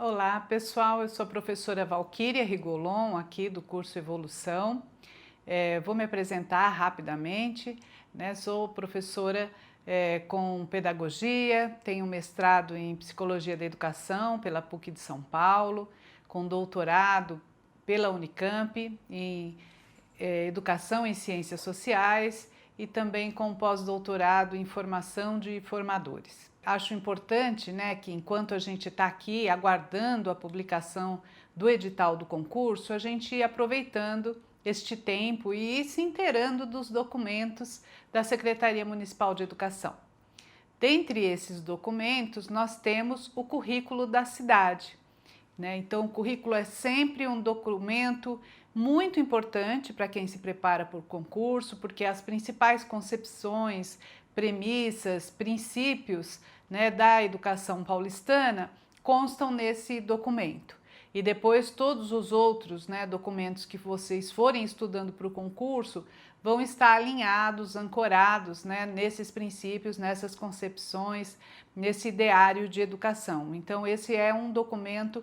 Olá pessoal, eu sou a professora Valquíria Rigolon, aqui do curso Evolução. Vou me apresentar rapidamente, né? Sou professora com pedagogia, tenho mestrado em Psicologia da Educação pela PUC de São Paulo, com doutorado pela Unicamp em Educação em Ciências Sociais e também com pós-doutorado em Formação de Formadores. Acho importante, né, que enquanto a gente está aqui aguardando a publicação do edital do concurso, a gente ir aproveitando este tempo e ir se inteirando dos documentos da Secretaria Municipal de Educação. Dentre esses documentos, nós temos o currículo da cidade, né? Então, o currículo é sempre um documento muito importante para quem se prepara para o concurso, porque as principais concepções, premissas, princípios, né, da educação paulistana constam nesse documento. E depois todos os outros, né, documentos que vocês forem estudando para o concurso vão estar alinhados, ancorados, né, nesses princípios, nessas concepções, nesse ideário de educação. Então esse é um documento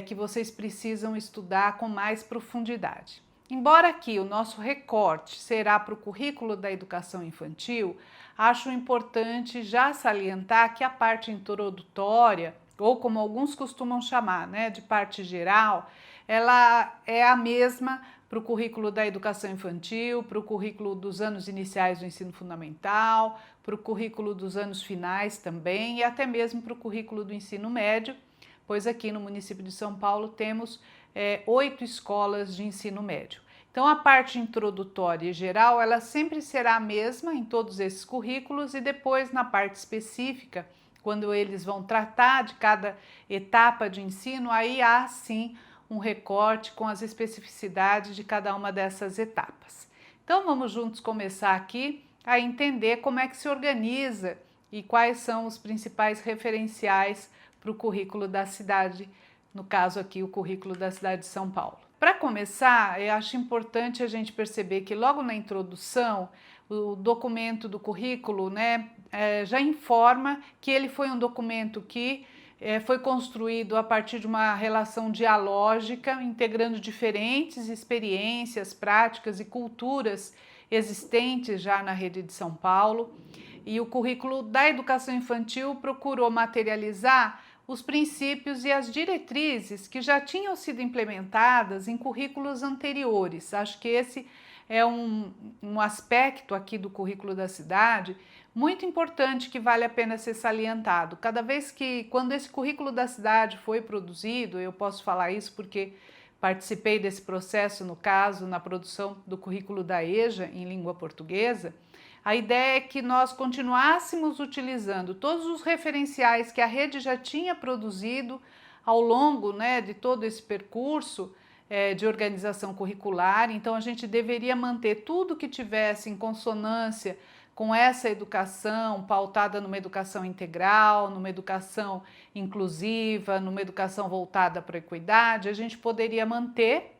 que vocês precisam estudar com mais profundidade. Embora aqui o nosso recorte será para o currículo da educação infantil, acho importante já salientar que a parte introdutória, ou como alguns costumam chamar, né, de parte geral, ela é a mesma para o currículo da educação infantil, para o currículo dos anos iniciais do ensino fundamental, para o currículo dos anos finais também e até mesmo para o currículo do ensino médio, pois aqui no município de São Paulo temos 8 escolas de ensino médio. Então a parte introdutória e geral, ela sempre será a mesma em todos esses currículos e depois na parte específica, quando eles vão tratar de cada etapa de ensino, aí há sim um recorte com as especificidades de cada uma dessas etapas. Então vamos juntos começar aqui a entender como é que se organiza e quais são os principais referenciais para o currículo da cidade, no caso aqui o currículo da cidade de São Paulo. Para começar, eu acho importante a gente perceber que logo na introdução, o documento do currículo, né, já informa que ele foi um documento que foi construído a partir de uma relação dialógica, integrando diferentes experiências, práticas e culturas existentes já na rede de São Paulo. E o currículo da educação infantil procurou materializar os princípios e as diretrizes que já tinham sido implementadas em currículos anteriores. Acho que esse é um aspecto aqui do currículo da cidade muito importante que vale a pena ser salientado. Cada vez que, quando esse currículo da cidade foi produzido, eu posso falar isso porque participei desse processo, no caso, na produção do currículo da EJA em língua portuguesa, a ideia é que nós continuássemos utilizando todos os referenciais que a rede já tinha produzido ao longo, né, de todo esse percurso de organização curricular. Então a gente deveria manter tudo que tivesse em consonância com essa educação pautada numa educação integral, numa educação inclusiva, numa educação voltada para a equidade. A gente poderia manter,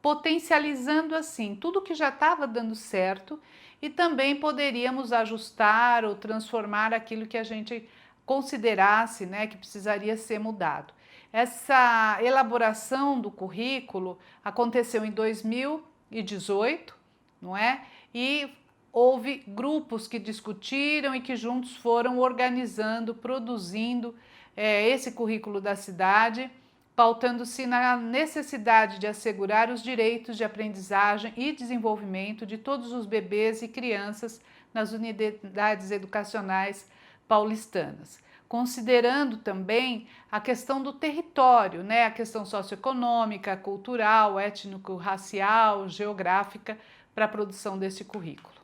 potencializando assim tudo que já estava dando certo, e também poderíamos ajustar ou transformar aquilo que a gente considerasse, né, que precisaria ser mudado. Essa elaboração do currículo aconteceu em 2018, não é? E houve grupos que discutiram e que juntos foram organizando, produzindo esse currículo da cidade, pautando-se na necessidade de assegurar os direitos de aprendizagem e desenvolvimento de todos os bebês e crianças nas unidades educacionais paulistanas, considerando também a questão do território, né, a questão socioeconômica, cultural, étnico-racial, geográfica para a produção desse currículo.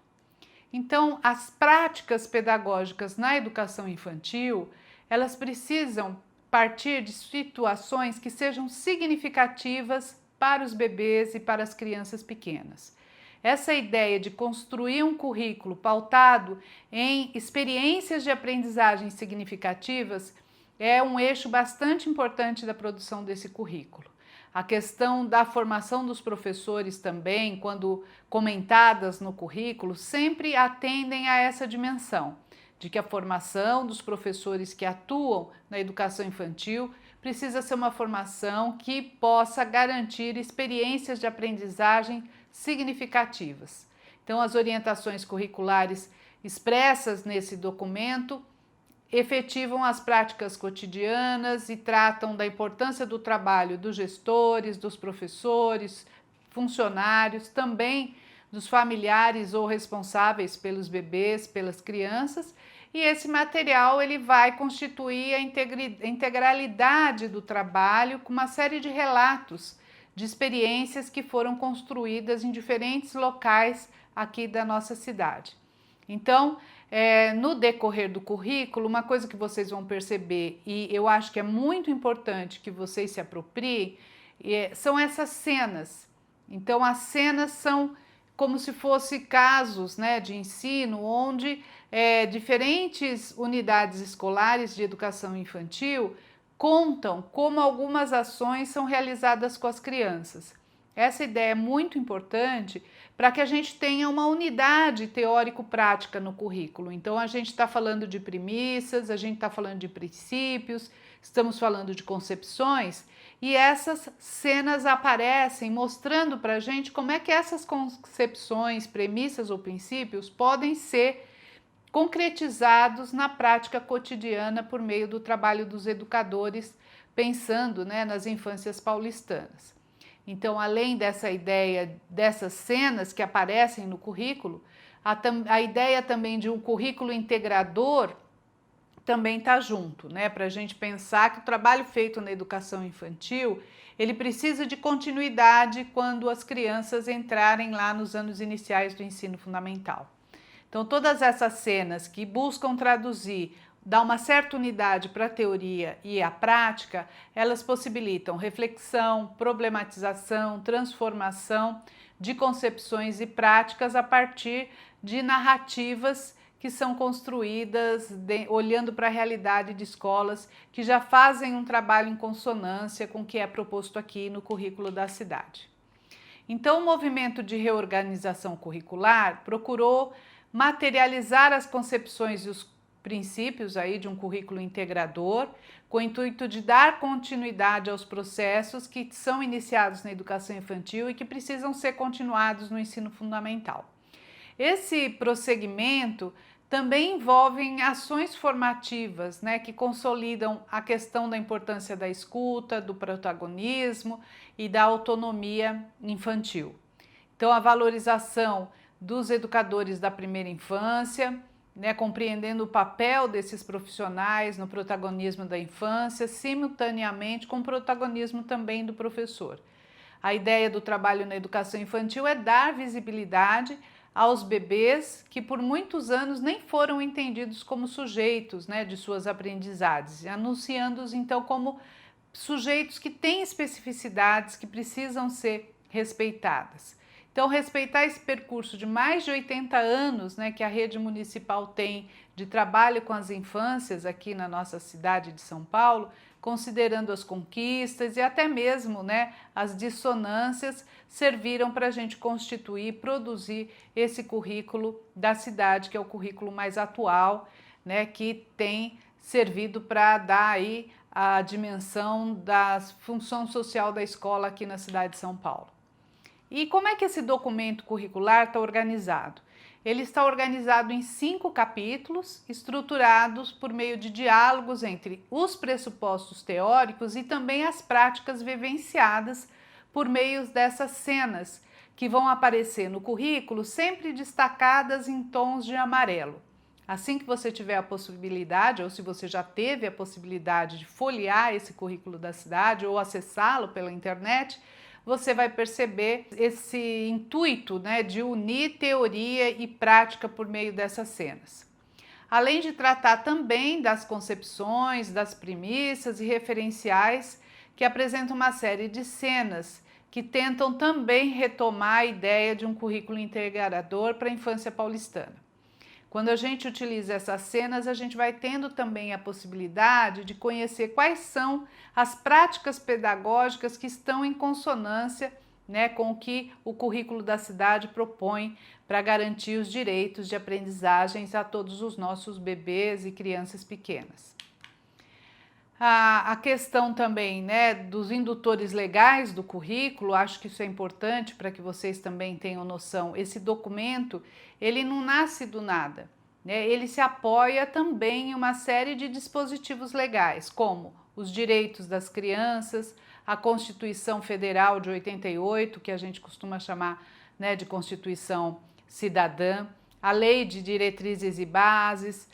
Então, as práticas pedagógicas na educação infantil, elas precisam partir de situações que sejam significativas para os bebês e para as crianças pequenas. Essa ideia de construir um currículo pautado em experiências de aprendizagem significativas é um eixo bastante importante da produção desse currículo. A questão da formação dos professores também, quando comentadas no currículo, sempre atendem a essa dimensão de que a formação dos professores que atuam na educação infantil precisa ser uma formação que possa garantir experiências de aprendizagem significativas. Então, as orientações curriculares expressas nesse documento efetivam as práticas cotidianas e tratam da importância do trabalho dos gestores, dos professores, funcionários, também dos familiares ou responsáveis pelos bebês, pelas crianças, e esse material ele vai constituir a integralidade do trabalho com uma série de relatos de experiências que foram construídas em diferentes locais aqui da nossa cidade. Então, no decorrer do currículo, uma coisa que vocês vão perceber, e eu acho que é muito importante que vocês se apropriem, são essas cenas. Então, as cenas são como se fossem casos, né, de ensino, onde diferentes unidades escolares de educação infantil contam como algumas ações são realizadas com as crianças. Essa ideia é muito importante para que a gente tenha uma unidade teórico-prática no currículo. Então, a gente está falando de premissas, a gente está falando de princípios, estamos falando de concepções, e essas cenas aparecem mostrando para a gente como é que essas concepções, premissas ou princípios podem ser concretizados na prática cotidiana por meio do trabalho dos educadores, pensando, né, nas infâncias paulistanas. Então, além dessa ideia, dessas cenas que aparecem no currículo, a ideia também de um currículo integrador também está junto, né? Para a gente pensar que o trabalho feito na educação infantil, ele precisa de continuidade quando as crianças entrarem lá nos anos iniciais do ensino fundamental. Então, todas essas cenas que buscam traduzir, dar uma certa unidade para a teoria e a prática, elas possibilitam reflexão, problematização, transformação de concepções e práticas a partir de narrativas que são construídas olhando para a realidade de escolas que já fazem um trabalho em consonância com o que é proposto aqui no currículo da cidade. Então, o movimento de reorganização curricular procurou materializar as concepções e os princípios aí de um currículo integrador, com o intuito de dar continuidade aos processos que são iniciados na educação infantil e que precisam ser continuados no ensino fundamental. Esse prosseguimento também envolve ações formativas, né, que consolidam a questão da importância da escuta, do protagonismo e da autonomia infantil. Então, a valorização dos educadores da primeira infância, né, compreendendo o papel desses profissionais no protagonismo da infância, simultaneamente com o protagonismo também do professor. A ideia do trabalho na educação infantil é dar visibilidade aos bebês que por muitos anos nem foram entendidos como sujeitos, né, de suas aprendizagens, anunciando-os então como sujeitos que têm especificidades que precisam ser respeitadas. Então, respeitar esse percurso de mais de 80 anos, né, que a rede municipal tem de trabalho com as infâncias aqui na nossa cidade de São Paulo, considerando as conquistas e até mesmo, né, as dissonâncias, serviram para a gente constituir, produzir esse currículo da cidade, que é o currículo mais atual, né, que tem servido para dar aí a dimensão da função social da escola aqui na cidade de São Paulo. E como é que esse documento curricular está organizado? Ele está organizado em 5 capítulos, estruturados por meio de diálogos entre os pressupostos teóricos e também as práticas vivenciadas por meio dessas cenas, que vão aparecer no currículo sempre destacadas em tons de amarelo. Assim que você tiver a possibilidade, ou se você já teve a possibilidade de folhear esse currículo da cidade ou acessá-lo pela internet, você vai perceber esse intuito, né, de unir teoria e prática por meio dessas cenas. Além de tratar também das concepções, das premissas e referenciais que apresentam uma série de cenas que tentam também retomar a ideia de um currículo integrador para a infância paulistana. Quando a gente utiliza essas cenas, a gente vai tendo também a possibilidade de conhecer quais são as práticas pedagógicas que estão em consonância, né, com o que o currículo da cidade propõe para garantir os direitos de aprendizagens a todos os nossos bebês e crianças pequenas. A questão também, né, dos indutores legais do currículo, acho que isso é importante para que vocês também tenham noção. Esse documento, ele não nasce do nada, né? Ele se apoia também em uma série de dispositivos legais, como os direitos das crianças, a Constituição Federal de 88, que a gente costuma chamar, né, de Constituição Cidadã, a Lei de Diretrizes e Bases,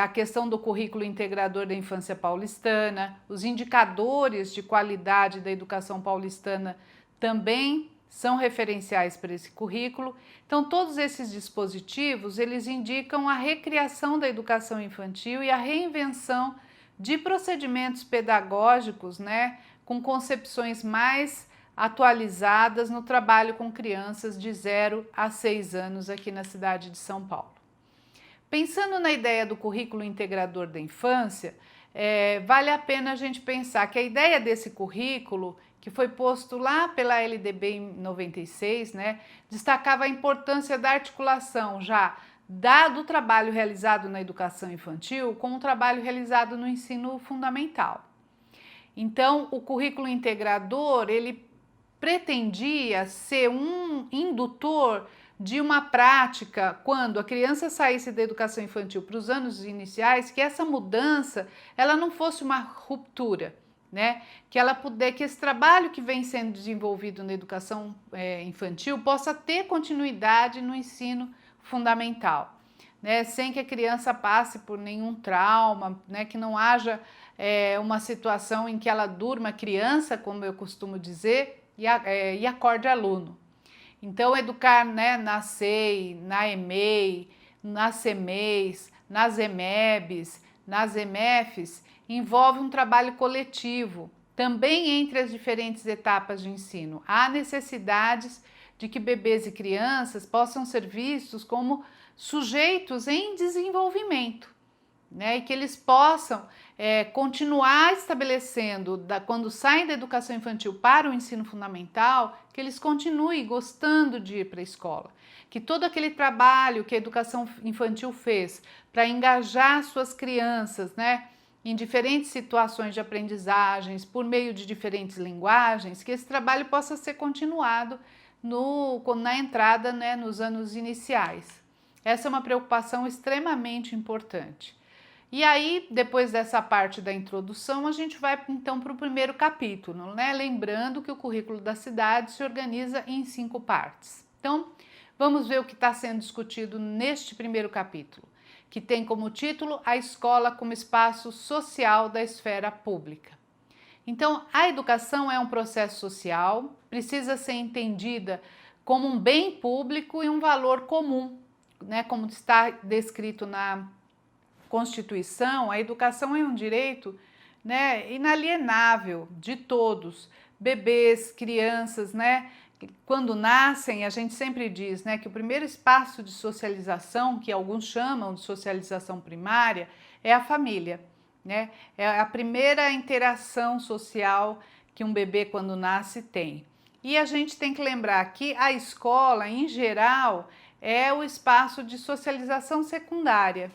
a questão do currículo integrador da infância paulistana, os indicadores de qualidade da educação paulistana também são referenciais para esse currículo. Então, todos esses dispositivos, eles indicam a recriação da educação infantil e a reinvenção de procedimentos pedagógicos, né, com concepções mais atualizadas no trabalho com crianças de 0 a 6 anos aqui na cidade de São Paulo. Pensando na ideia do currículo integrador da infância, vale a pena a gente pensar que a ideia desse currículo, que foi posto lá pela LDB em 96, né, destacava a importância da articulação já do trabalho realizado na educação infantil com o trabalho realizado no ensino fundamental. Então, o currículo integrador, ele pretendia ser um indutor de uma prática, quando a criança saísse da educação infantil para os anos iniciais, que essa mudança ela não fosse uma ruptura, né? Que esse trabalho que vem sendo desenvolvido na educação infantil possa ter continuidade no ensino fundamental, né? Sem que a criança passe por nenhum trauma, né? Que não haja uma situação em que ela durma criança, como eu costumo dizer, e acorde aluno. Então, educar, né, na SEI, na EMEI, nas CEMEIs, nas EMEBs, nas EMEFs, envolve um trabalho coletivo, também entre as diferentes etapas de ensino. Há necessidades de que bebês e crianças possam ser vistos como sujeitos em desenvolvimento, né, e que eles possam continuar estabelecendo, quando saem da educação infantil para o ensino fundamental, que eles continuem gostando de ir para a escola. Que todo aquele trabalho que a educação infantil fez para engajar suas crianças, né, em diferentes situações de aprendizagens, por meio de diferentes linguagens, que esse trabalho possa ser continuado na entrada, né, nos anos iniciais. Essa é uma preocupação extremamente importante. E aí, depois dessa parte da introdução, a gente vai então para o primeiro capítulo, né? Lembrando que o currículo da cidade se organiza em 5 partes. Então, vamos ver o que está sendo discutido neste primeiro capítulo, que tem como título A Escola como Espaço Social da Esfera Pública. Então, a educação é um processo social, precisa ser entendida como um bem público e um valor comum, né? Como está descrito na Constituição, a educação é um direito, né, inalienável de todos, bebês, crianças, né? Quando nascem, a gente sempre diz, né, que o primeiro espaço de socialização, que alguns chamam de socialização primária, é a família, né? É a primeira interação social que um bebê, quando nasce, tem. E a gente tem que lembrar que a escola, em geral, é o espaço de socialização secundária.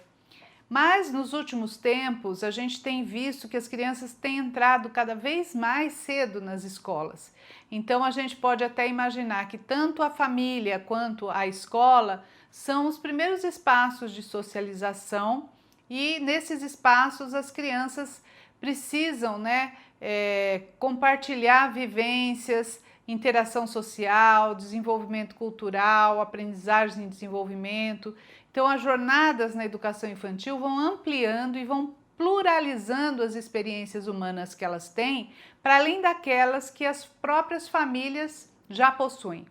Mas nos últimos tempos a gente tem visto que as crianças têm entrado cada vez mais cedo nas escolas. Então a gente pode até imaginar que tanto a família quanto a escola são os primeiros espaços de socialização e nesses espaços as crianças precisam, né, compartilhar vivências, interação social, desenvolvimento cultural, aprendizagem e desenvolvimento. Então, as jornadas na educação infantil vão ampliando e vão pluralizando as experiências humanas que elas têm, para além daquelas que as próprias famílias já possuem.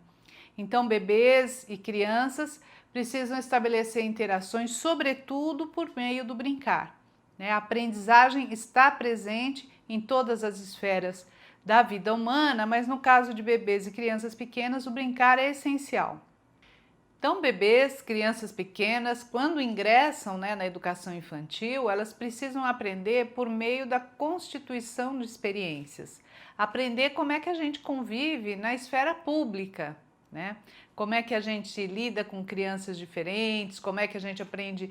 Então, bebês e crianças precisam estabelecer interações, sobretudo por meio do brincar, né? A aprendizagem está presente em todas as esferas da vida humana, mas no caso de bebês e crianças pequenas, o brincar é essencial. Então, bebês, crianças pequenas, quando ingressam, né, na educação infantil, elas precisam aprender por meio da constituição de experiências. Aprender como é que a gente convive na esfera pública, né? como é que a gente lida com crianças diferentes, como é que a gente aprende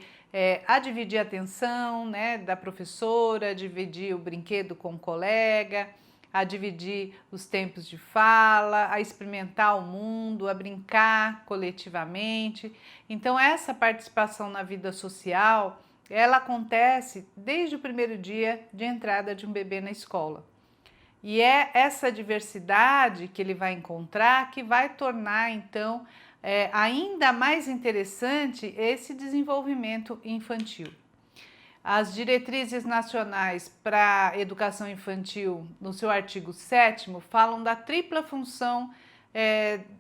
a dividir a atenção, né, da professora, a dividir o brinquedo com o colega, a dividir os tempos de fala, a experimentar o mundo, a brincar coletivamente. Então, essa participação na vida social, ela acontece desde o primeiro dia de entrada de um bebê na escola. E é essa diversidade que ele vai encontrar que vai tornar, então, ainda mais interessante esse desenvolvimento infantil. As diretrizes nacionais para a educação infantil, no seu artigo 7º, falam da tripla função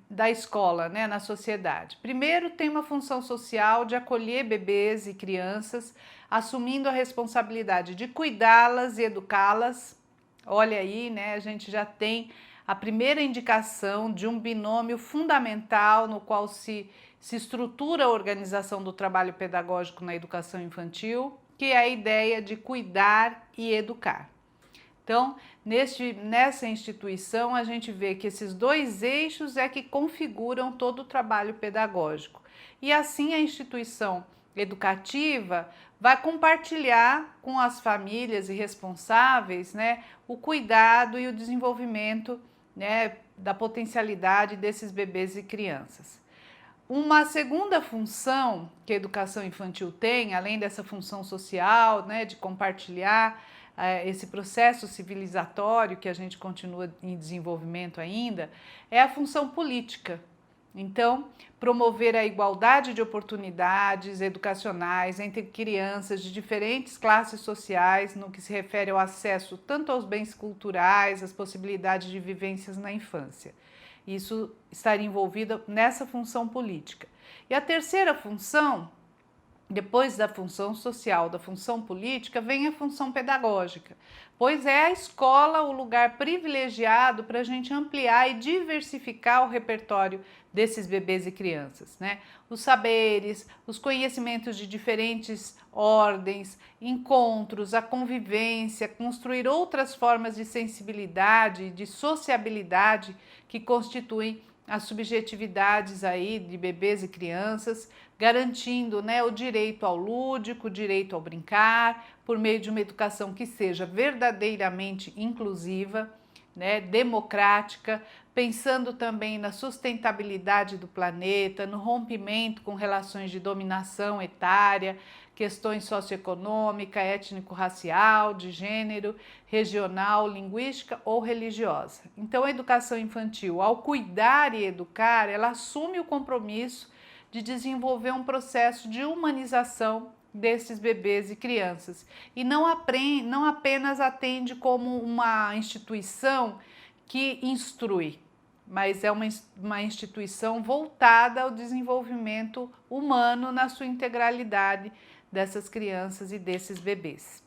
da escola, né, na sociedade. Primeiro, tem uma função social de acolher bebês e crianças, assumindo a responsabilidade de cuidá-las e educá-las. Olha aí, né, a gente já tem a primeira indicação de um binômio fundamental no qual se estrutura a organização do trabalho pedagógico na educação infantil, que é a ideia de cuidar e educar. Então, nessa instituição, a gente vê que esses dois eixos é que configuram todo o trabalho pedagógico. E assim a instituição educativa vai compartilhar com as famílias e responsáveis, né, o cuidado e o desenvolvimento, né, da potencialidade desses bebês e crianças. Uma segunda função que a educação infantil tem, além dessa função social, né, de compartilhar esse processo civilizatório que a gente continua em desenvolvimento ainda, é a função política. Então, promover a igualdade de oportunidades educacionais entre crianças de diferentes classes sociais no que se refere ao acesso tanto aos bens culturais, às possibilidades de vivências na infância. Isso estaria envolvido nessa função política. E a terceira função, depois da função social, da função política, vem a função pedagógica, pois é a escola o lugar privilegiado para a gente ampliar e diversificar o repertório desses bebês e crianças, né? Os saberes, os conhecimentos de diferentes ordens, encontros, a convivência, construir outras formas de sensibilidade, de sociabilidade que constituem as subjetividades aí de bebês e crianças, garantindo, né, o direito ao lúdico, o direito ao brincar, por meio de uma educação que seja verdadeiramente inclusiva, né, democrática, pensando também na sustentabilidade do planeta, no rompimento com relações de dominação etária, questões socioeconômica, étnico-racial, de gênero, regional, linguística ou religiosa. Então, a educação infantil, ao cuidar e educar, ela assume o compromisso de desenvolver um processo de humanização desses bebês e crianças e não apenas atende como uma instituição que instrui, mas é uma instituição voltada ao desenvolvimento humano na sua integralidade dessas crianças e desses bebês.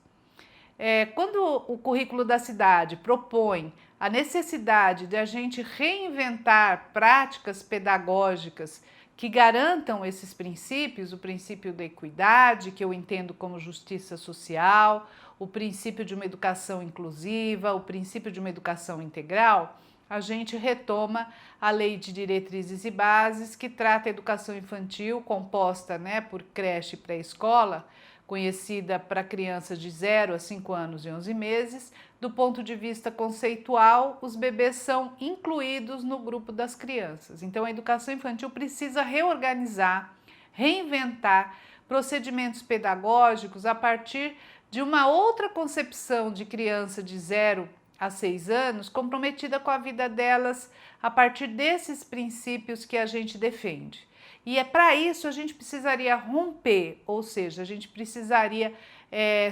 Quando o currículo da cidade propõe a necessidade de a gente reinventar práticas pedagógicas que garantam esses princípios, o princípio da equidade, que eu entendo como justiça social, o princípio de uma educação inclusiva, o princípio de uma educação integral, a gente retoma a Lei de Diretrizes e Bases, que trata a educação infantil, composta, né, por creche e pré-escola, conhecida para crianças de 0 a 5 anos e 11 meses. Do ponto de vista conceitual, os bebês são incluídos no grupo das crianças. Então, a educação infantil precisa reorganizar, reinventar procedimentos pedagógicos a partir de uma outra concepção de criança de 0 a 6 anos, comprometida com a vida delas a partir desses princípios que a gente defende. E para isso a gente precisaria romper, ou seja, a gente precisaria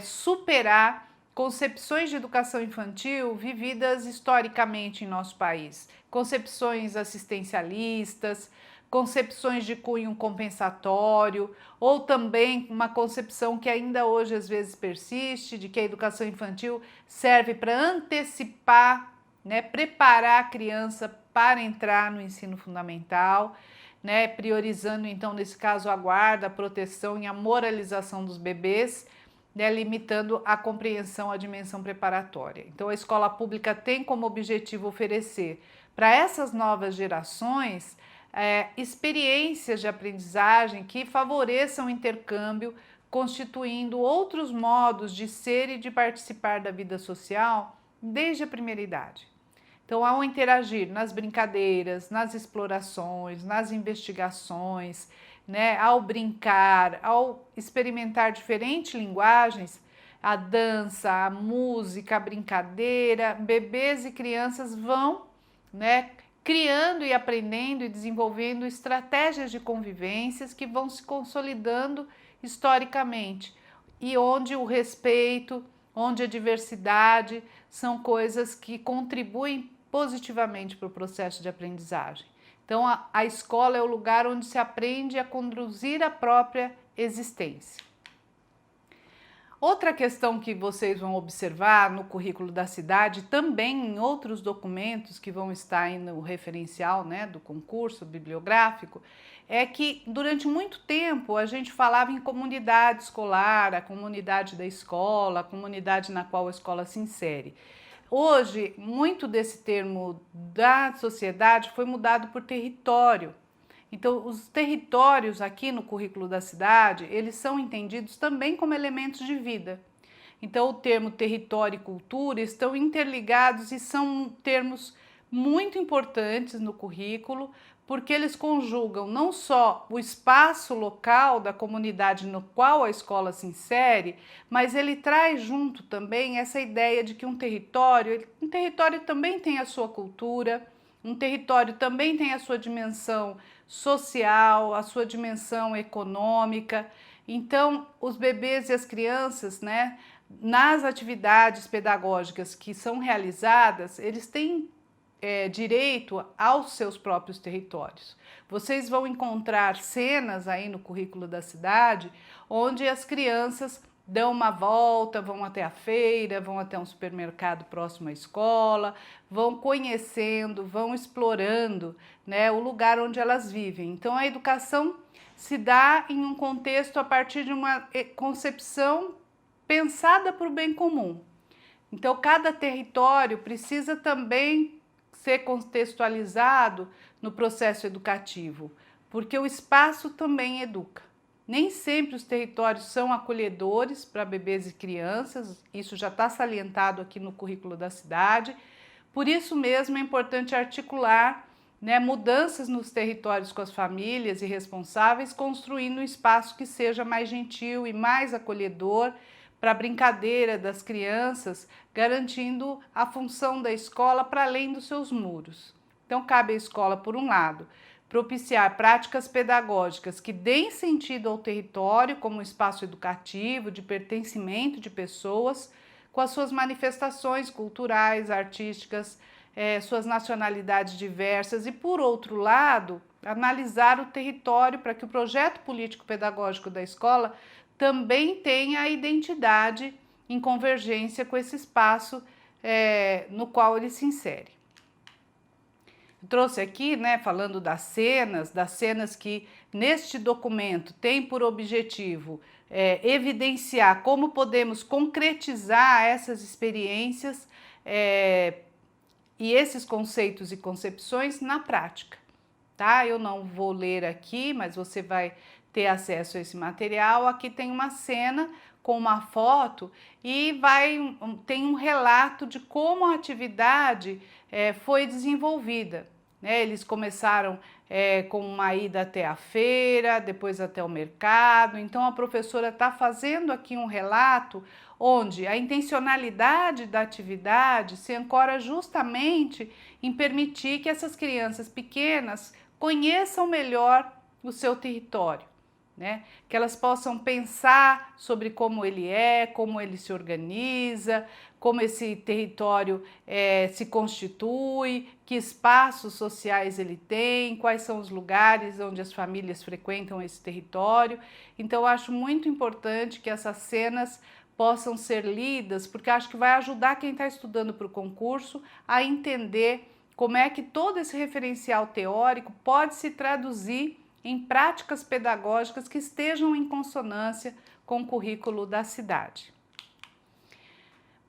superar concepções de educação infantil vividas historicamente em nosso país, concepções assistencialistas, concepções de cunho compensatório, ou também uma concepção que ainda hoje às vezes persiste, de que a educação infantil serve para antecipar, né, preparar a criança para entrar no ensino fundamental, né, priorizando então nesse caso a guarda, a proteção e a moralização dos bebês, né, limitando a compreensão, a dimensão preparatória. Então a escola pública tem como objetivo oferecer para essas novas gerações experiências de aprendizagem que favoreçam o intercâmbio, constituindo outros modos de ser e de participar da vida social desde a primeira idade. Então, ao interagir nas brincadeiras, nas explorações, nas investigações, né, ao brincar, ao experimentar diferentes linguagens, a dança, a música, a brincadeira, bebês e crianças vão, né, criando e aprendendo e desenvolvendo estratégias de convivências que vão se consolidando historicamente e onde o respeito, onde a diversidade são coisas que contribuem positivamente para o processo de aprendizagem. Então, a escola é o lugar onde se aprende a conduzir a própria existência. Outra questão que vocês vão observar no currículo da cidade, também em outros documentos que vão estar aí no referencial, né, do concurso bibliográfico, é que durante muito tempo a gente falava em comunidade escolar, a comunidade da escola, a comunidade na qual a escola se insere. Hoje, muito desse termo da sociedade foi mudado por território. Então, os territórios aqui no currículo da cidade, eles são entendidos também como elementos de vida. Então, o termo território e cultura estão interligados e são termos muito importantes no currículo, porque eles conjugam não só o espaço local da comunidade no qual a escola se insere, mas ele traz junto também essa ideia de que um território também tem a sua cultura, um território também tem a sua dimensão social, a sua dimensão econômica. Então, os bebês e as crianças, né, nas atividades pedagógicas que são realizadas, eles têm direito aos seus próprios territórios. Vocês vão encontrar cenas aí no currículo da cidade onde as crianças dão uma volta, vão até a feira, vão até um supermercado próximo à escola, vão conhecendo, vão explorando, né, o lugar onde elas vivem. Então, a educação se dá em um contexto a partir de uma concepção pensada para o bem comum. Então, cada território precisa também ser contextualizado no processo educativo, porque o espaço também educa. Nem sempre os territórios são acolhedores para bebês e crianças, isso já está salientado aqui no currículo da cidade. Por isso mesmo é importante articular, né, mudanças nos territórios com as famílias e responsáveis, construindo um espaço que seja mais gentil e mais acolhedor para a brincadeira das crianças, garantindo a função da escola para além dos seus muros. Então, cabe à escola, por um lado, propiciar práticas pedagógicas que deem sentido ao território como um espaço educativo, de pertencimento de pessoas, com as suas manifestações culturais, artísticas, suas nacionalidades diversas e, por outro lado, analisar o território para que o projeto político-pedagógico da escola também tenha a identidade em convergência com esse espaço no qual ele se insere. Eu trouxe aqui, né, falando das cenas que neste documento tem por objetivo evidenciar como podemos concretizar essas experiências e esses conceitos e concepções na prática, tá? Eu não vou ler aqui, mas você vai ter acesso a esse material. Aqui tem uma cena com uma foto e tem um relato de como a atividade foi desenvolvida. Né? Eles começaram com uma ida até a feira, depois até o mercado. Então a professora está fazendo aqui um relato onde a intencionalidade da atividade se ancora justamente em permitir que essas crianças pequenas conheçam melhor o seu território. Né? Que elas possam pensar sobre como ele se organiza, como esse território se constitui, que espaços sociais ele tem, quais são os lugares onde as famílias frequentam esse território. Então, eu acho muito importante que essas cenas possam ser lidas, porque acho que vai ajudar quem está estudando para o concurso a entender como é que todo esse referencial teórico pode se traduzir em práticas pedagógicas que estejam em consonância com o currículo da cidade.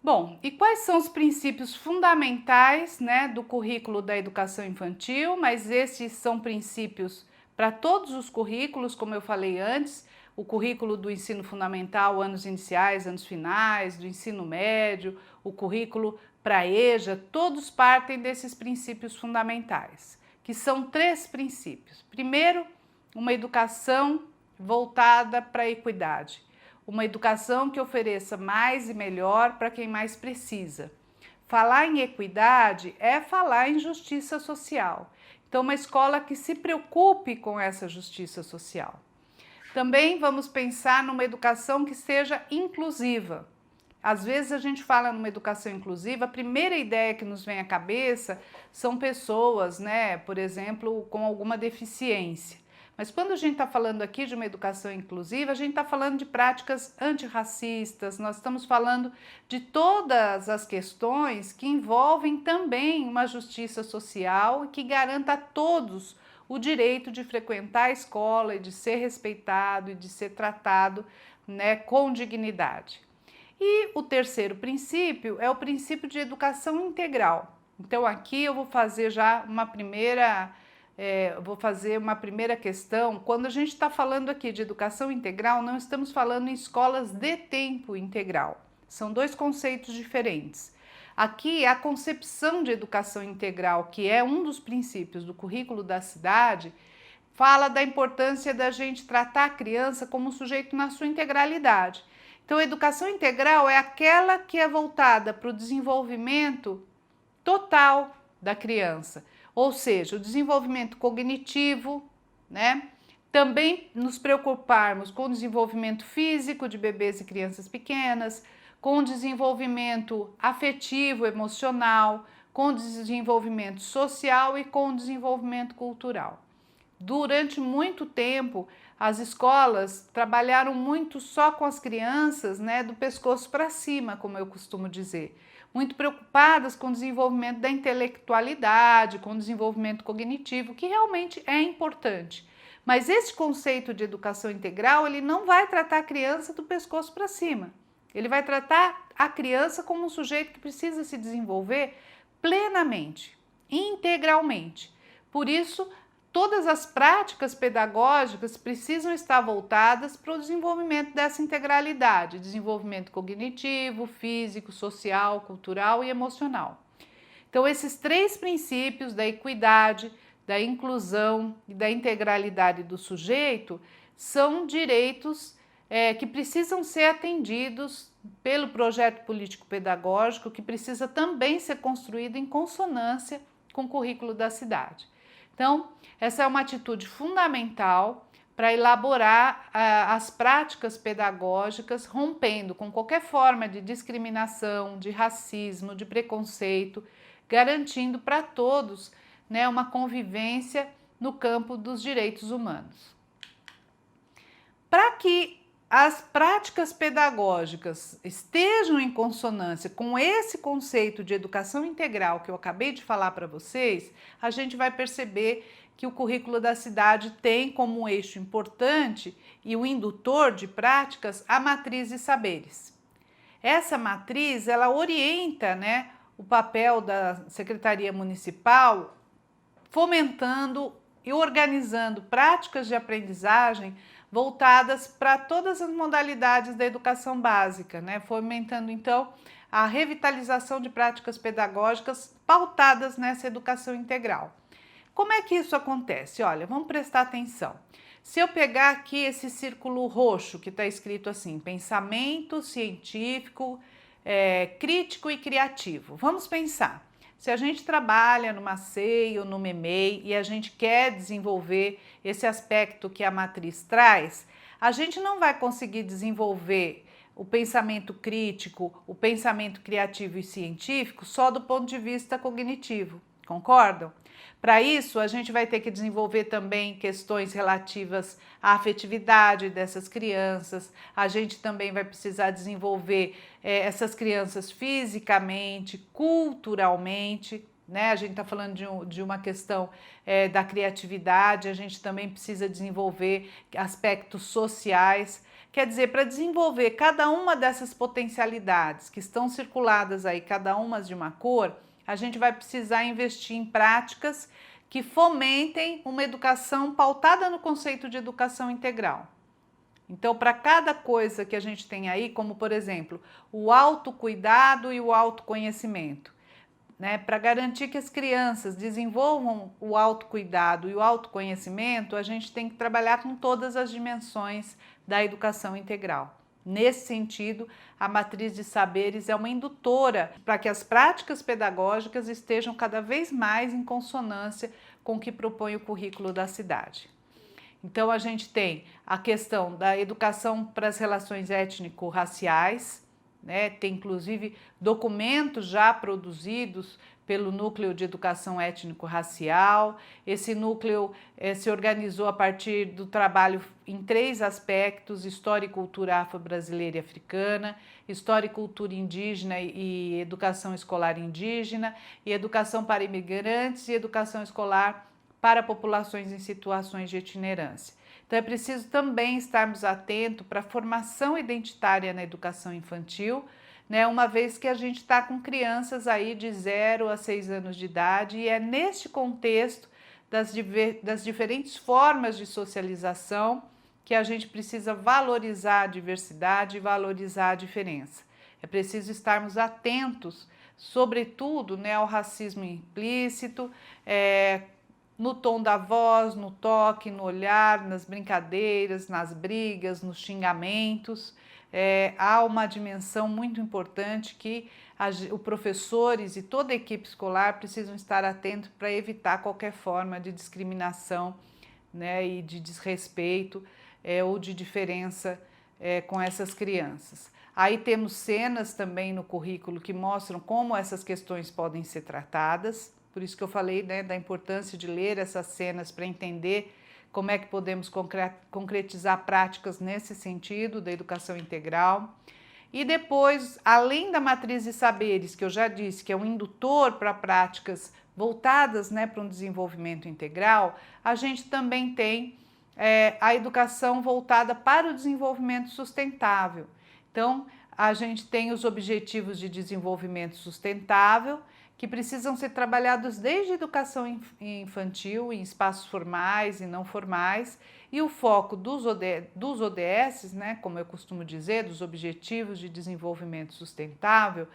Bom, e quais são os princípios fundamentais, né, do currículo da educação infantil? Mas esses são princípios para todos os currículos, como eu falei antes, o currículo do ensino fundamental, anos iniciais, anos finais, do ensino médio, o currículo para a EJA, todos partem desses princípios fundamentais, que são 3 princípios. Primeiro, uma educação voltada para a equidade. Uma educação que ofereça mais e melhor para quem mais precisa. Falar em equidade é falar em justiça social. Então, uma escola que se preocupe com essa justiça social. Também vamos pensar numa educação que seja inclusiva. Às vezes a gente fala numa educação inclusiva, a primeira ideia que nos vem à cabeça são pessoas, né, por exemplo, com alguma deficiência. Mas quando a gente está falando aqui de uma educação inclusiva, a gente está falando de práticas antirracistas, nós estamos falando de todas as questões que envolvem também uma justiça social e que garanta a todos o direito de frequentar a escola e de ser respeitado e de ser tratado, né, com dignidade. E o terceiro princípio é o princípio de educação integral. Então aqui eu vou fazer já uma primeira questão. Quando a gente está falando aqui de educação integral, não estamos falando em escolas de tempo integral. São 2 conceitos diferentes. Aqui, a concepção de educação integral, que é um dos princípios do currículo da cidade, fala da importância da gente tratar a criança como um sujeito na sua integralidade. Então, a educação integral é aquela que é voltada para o desenvolvimento total da criança. Ou seja, o desenvolvimento cognitivo, né? Também nos preocuparmos com o desenvolvimento físico de bebês e crianças pequenas, com o desenvolvimento afetivo, emocional, com o desenvolvimento social e com o desenvolvimento cultural. Durante muito tempo, as escolas trabalharam muito só com as crianças, né, do pescoço para cima, como eu costumo dizer. Muito preocupadas com o desenvolvimento da intelectualidade, com o desenvolvimento cognitivo, que realmente é importante. Mas esse conceito de educação integral, ele não vai tratar a criança do pescoço para cima. Ele vai tratar a criança como um sujeito que precisa se desenvolver plenamente, integralmente. Por isso, todas as práticas pedagógicas precisam estar voltadas para o desenvolvimento dessa integralidade, desenvolvimento cognitivo, físico, social, cultural e emocional. Então, esses 3 princípios da equidade, da inclusão e da integralidade do sujeito são direitos que precisam ser atendidos pelo projeto político-pedagógico, que precisa também ser construído em consonância com o currículo da cidade. Então, essa é uma atitude fundamental para elaborar as práticas pedagógicas, rompendo com qualquer forma de discriminação, de racismo, de preconceito, garantindo para todos, né, uma convivência no campo dos direitos humanos. Para que as práticas pedagógicas estejam em consonância com esse conceito de educação integral que eu acabei de falar para vocês, a gente vai perceber que o currículo da cidade tem como um eixo importante e o indutor de práticas a matriz de saberes. Essa matriz, ela orienta, né, o papel da Secretaria Municipal, fomentando e organizando práticas de aprendizagem voltadas para todas as modalidades da educação básica, né? Fomentando então a revitalização de práticas pedagógicas pautadas nessa educação integral. Como é que isso acontece? Olha, vamos prestar atenção. Se eu pegar aqui esse círculo roxo que está escrito assim, pensamento científico, crítico e criativo. Vamos pensar. Se a gente trabalha numa CEI ou no MEMEI e a gente quer desenvolver esse aspecto que a matriz traz, a gente não vai conseguir desenvolver o pensamento crítico, o pensamento criativo e científico só do ponto de vista cognitivo, concordam? Para isso, a gente vai ter que desenvolver também questões relativas à afetividade dessas crianças, a gente também vai precisar desenvolver essas crianças fisicamente, culturalmente, né? A gente está falando de uma questão da criatividade, a gente também precisa desenvolver aspectos sociais. Quer dizer, para desenvolver cada uma dessas potencialidades que estão circuladas aí, cada uma de uma cor, a gente vai precisar investir em práticas que fomentem uma educação pautada no conceito de educação integral. Então, para cada coisa que a gente tem aí, como por exemplo, o autocuidado e o autoconhecimento, né? Para garantir que as crianças desenvolvam o autocuidado e o autoconhecimento, a gente tem que trabalhar com todas as dimensões da educação integral. Nesse sentido, a matriz de saberes é uma indutora para que as práticas pedagógicas estejam cada vez mais em consonância com o que propõe o currículo da cidade. Então, a gente tem a questão da educação para as relações étnico-raciais, né? Tem inclusive documentos já produzidos pelo Núcleo de Educação Étnico-Racial. Esse núcleo se organizou a partir do trabalho em 3 aspectos: história e cultura afro-brasileira e africana, história e cultura indígena e educação escolar indígena, e educação para imigrantes e educação escolar para populações em situações de itinerância. Então é preciso também estarmos atentos para a formação identitária na educação infantil, né, uma vez que a gente está com crianças aí de 0 a 6 anos de idade, e é neste contexto das diferentes formas de socialização que a gente precisa valorizar a diversidade e valorizar a diferença. É preciso estarmos atentos, sobretudo, né, ao racismo implícito, no tom da voz, no toque, no olhar, nas brincadeiras, nas brigas, nos xingamentos. Há uma dimensão muito importante que os professores e toda a equipe escolar precisam estar atentos para evitar qualquer forma de discriminação, né, e de desrespeito ou de diferença com essas crianças. Aí temos cenas também no currículo que mostram como essas questões podem ser tratadas. Por isso que eu falei, né, da importância de ler essas cenas para entender como é que podemos concretizar práticas nesse sentido da educação integral. E depois, além da matriz de saberes, que eu já disse que é um indutor para práticas voltadas, né, para um desenvolvimento integral, a gente também tem a educação voltada para o desenvolvimento sustentável. Então, a gente tem os objetivos de desenvolvimento sustentável, que precisam ser trabalhados desde a educação infantil, em espaços formais e não formais, e o foco dos ODS, né, como eu costumo dizer, dos Objetivos de Desenvolvimento Sustentável,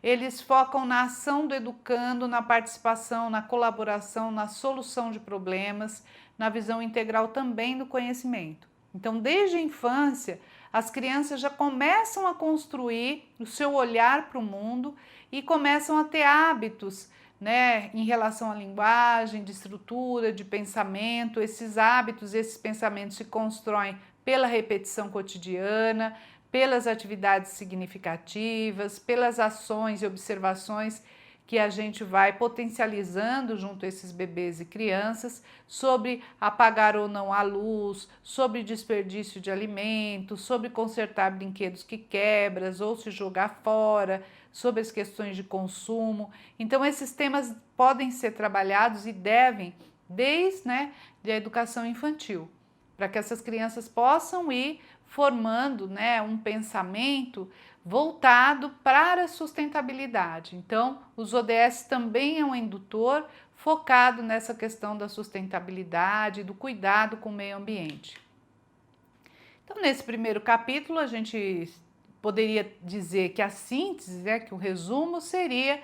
eles focam na ação do educando, na participação, na colaboração, na solução de problemas, na visão integral também do conhecimento. Então, desde a infância, as crianças já começam a construir o seu olhar para o mundo e começam a ter hábitos, né, em relação à linguagem, de estrutura, de pensamento. Esses hábitos, esses pensamentos se constroem pela repetição cotidiana, pelas atividades significativas, pelas ações e observações que a gente vai potencializando junto a esses bebês e crianças sobre apagar ou não a luz, sobre desperdício de alimentos, sobre consertar brinquedos que quebram ou se jogar fora, sobre as questões de consumo. Então, esses temas podem ser trabalhados e devem desde, né, a educação infantil, para que essas crianças possam ir formando, né, um pensamento voltado para a sustentabilidade. Então, os ODS também é um indutor focado nessa questão da sustentabilidade, do cuidado com o meio ambiente. Então, nesse primeiro capítulo, a gente poderia dizer que a síntese, né, que o resumo seria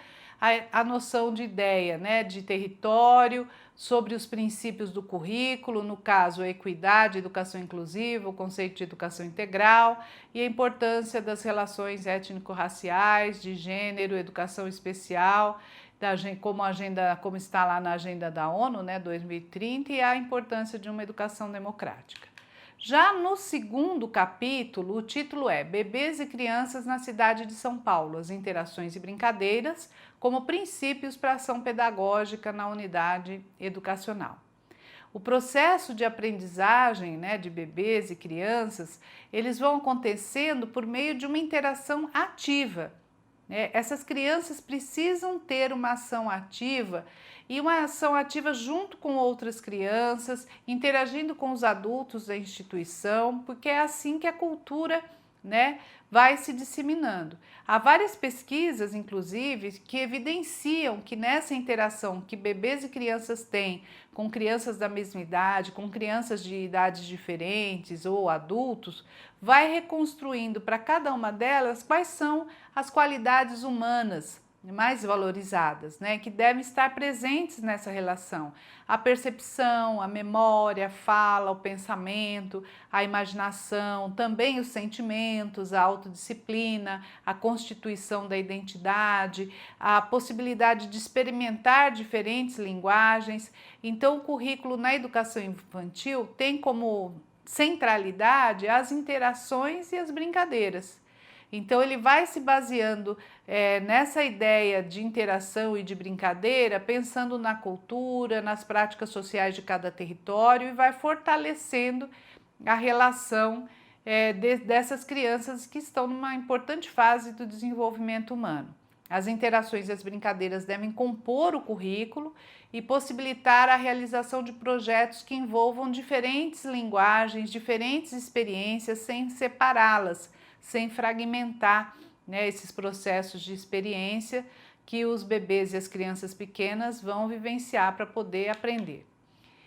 a noção de ideia, né, de território, sobre os princípios do currículo, no caso a equidade, educação inclusiva, o conceito de educação integral e a importância das relações étnico-raciais, de gênero, educação especial, como está lá na agenda da ONU, né, 2030, e a importância de uma educação democrática. Já no segundo capítulo, o título é Bebês e Crianças na Cidade de São Paulo, as interações e brincadeiras como princípios para a ação pedagógica na unidade educacional. O processo de aprendizagem, né, de bebês e crianças, eles vão acontecendo por meio de uma interação ativa. Essas crianças precisam ter uma ação ativa e uma ação ativa junto com outras crianças, interagindo com os adultos da instituição, porque é assim que a cultura, né, vai se disseminando. Há várias pesquisas, inclusive, que evidenciam que nessa interação que bebês e crianças têm com crianças da mesma idade, com crianças de idades diferentes ou adultos, vai reconstruindo para cada uma delas quais são as qualidades humanas mais valorizadas, né, que devem estar presentes nessa relação. A percepção, a memória, a fala, o pensamento, a imaginação, também os sentimentos, a autodisciplina, a constituição da identidade, a possibilidade de experimentar diferentes linguagens. Então, o currículo na educação infantil tem como centralidade as interações e as brincadeiras. Então, ele vai se baseando nessa ideia de interação e de brincadeira, pensando na cultura, nas práticas sociais de cada território e vai fortalecendo a relação dessas crianças que estão numa importante fase do desenvolvimento humano. As interações e as brincadeiras devem compor o currículo e possibilitar a realização de projetos que envolvam diferentes linguagens, diferentes experiências, sem separá-las, sem fragmentar, né, esses processos de experiência que os bebês e as crianças pequenas vão vivenciar para poder aprender.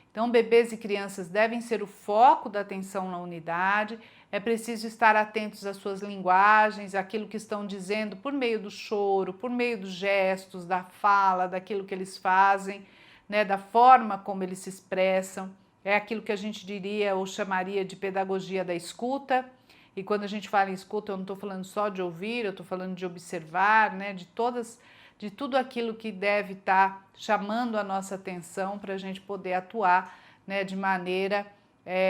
Então, bebês e crianças devem ser o foco da atenção na unidade, é preciso estar atentos às suas linguagens, àquilo que estão dizendo por meio do choro, por meio dos gestos, da fala, daquilo que eles fazem, né, da forma como eles se expressam. É aquilo que a gente diria ou chamaria de pedagogia da escuta. E quando a gente fala em escuta, eu não estou falando só de ouvir, eu estou falando de observar, né, de tudo aquilo que deve estar chamando a nossa atenção para a gente poder atuar, né, de maneira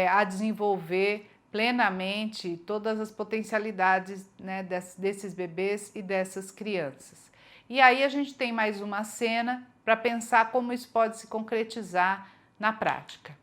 a desenvolver plenamente todas as potencialidades, né, desses bebês e dessas crianças. E aí a gente tem mais uma cena para pensar como isso pode se concretizar na prática.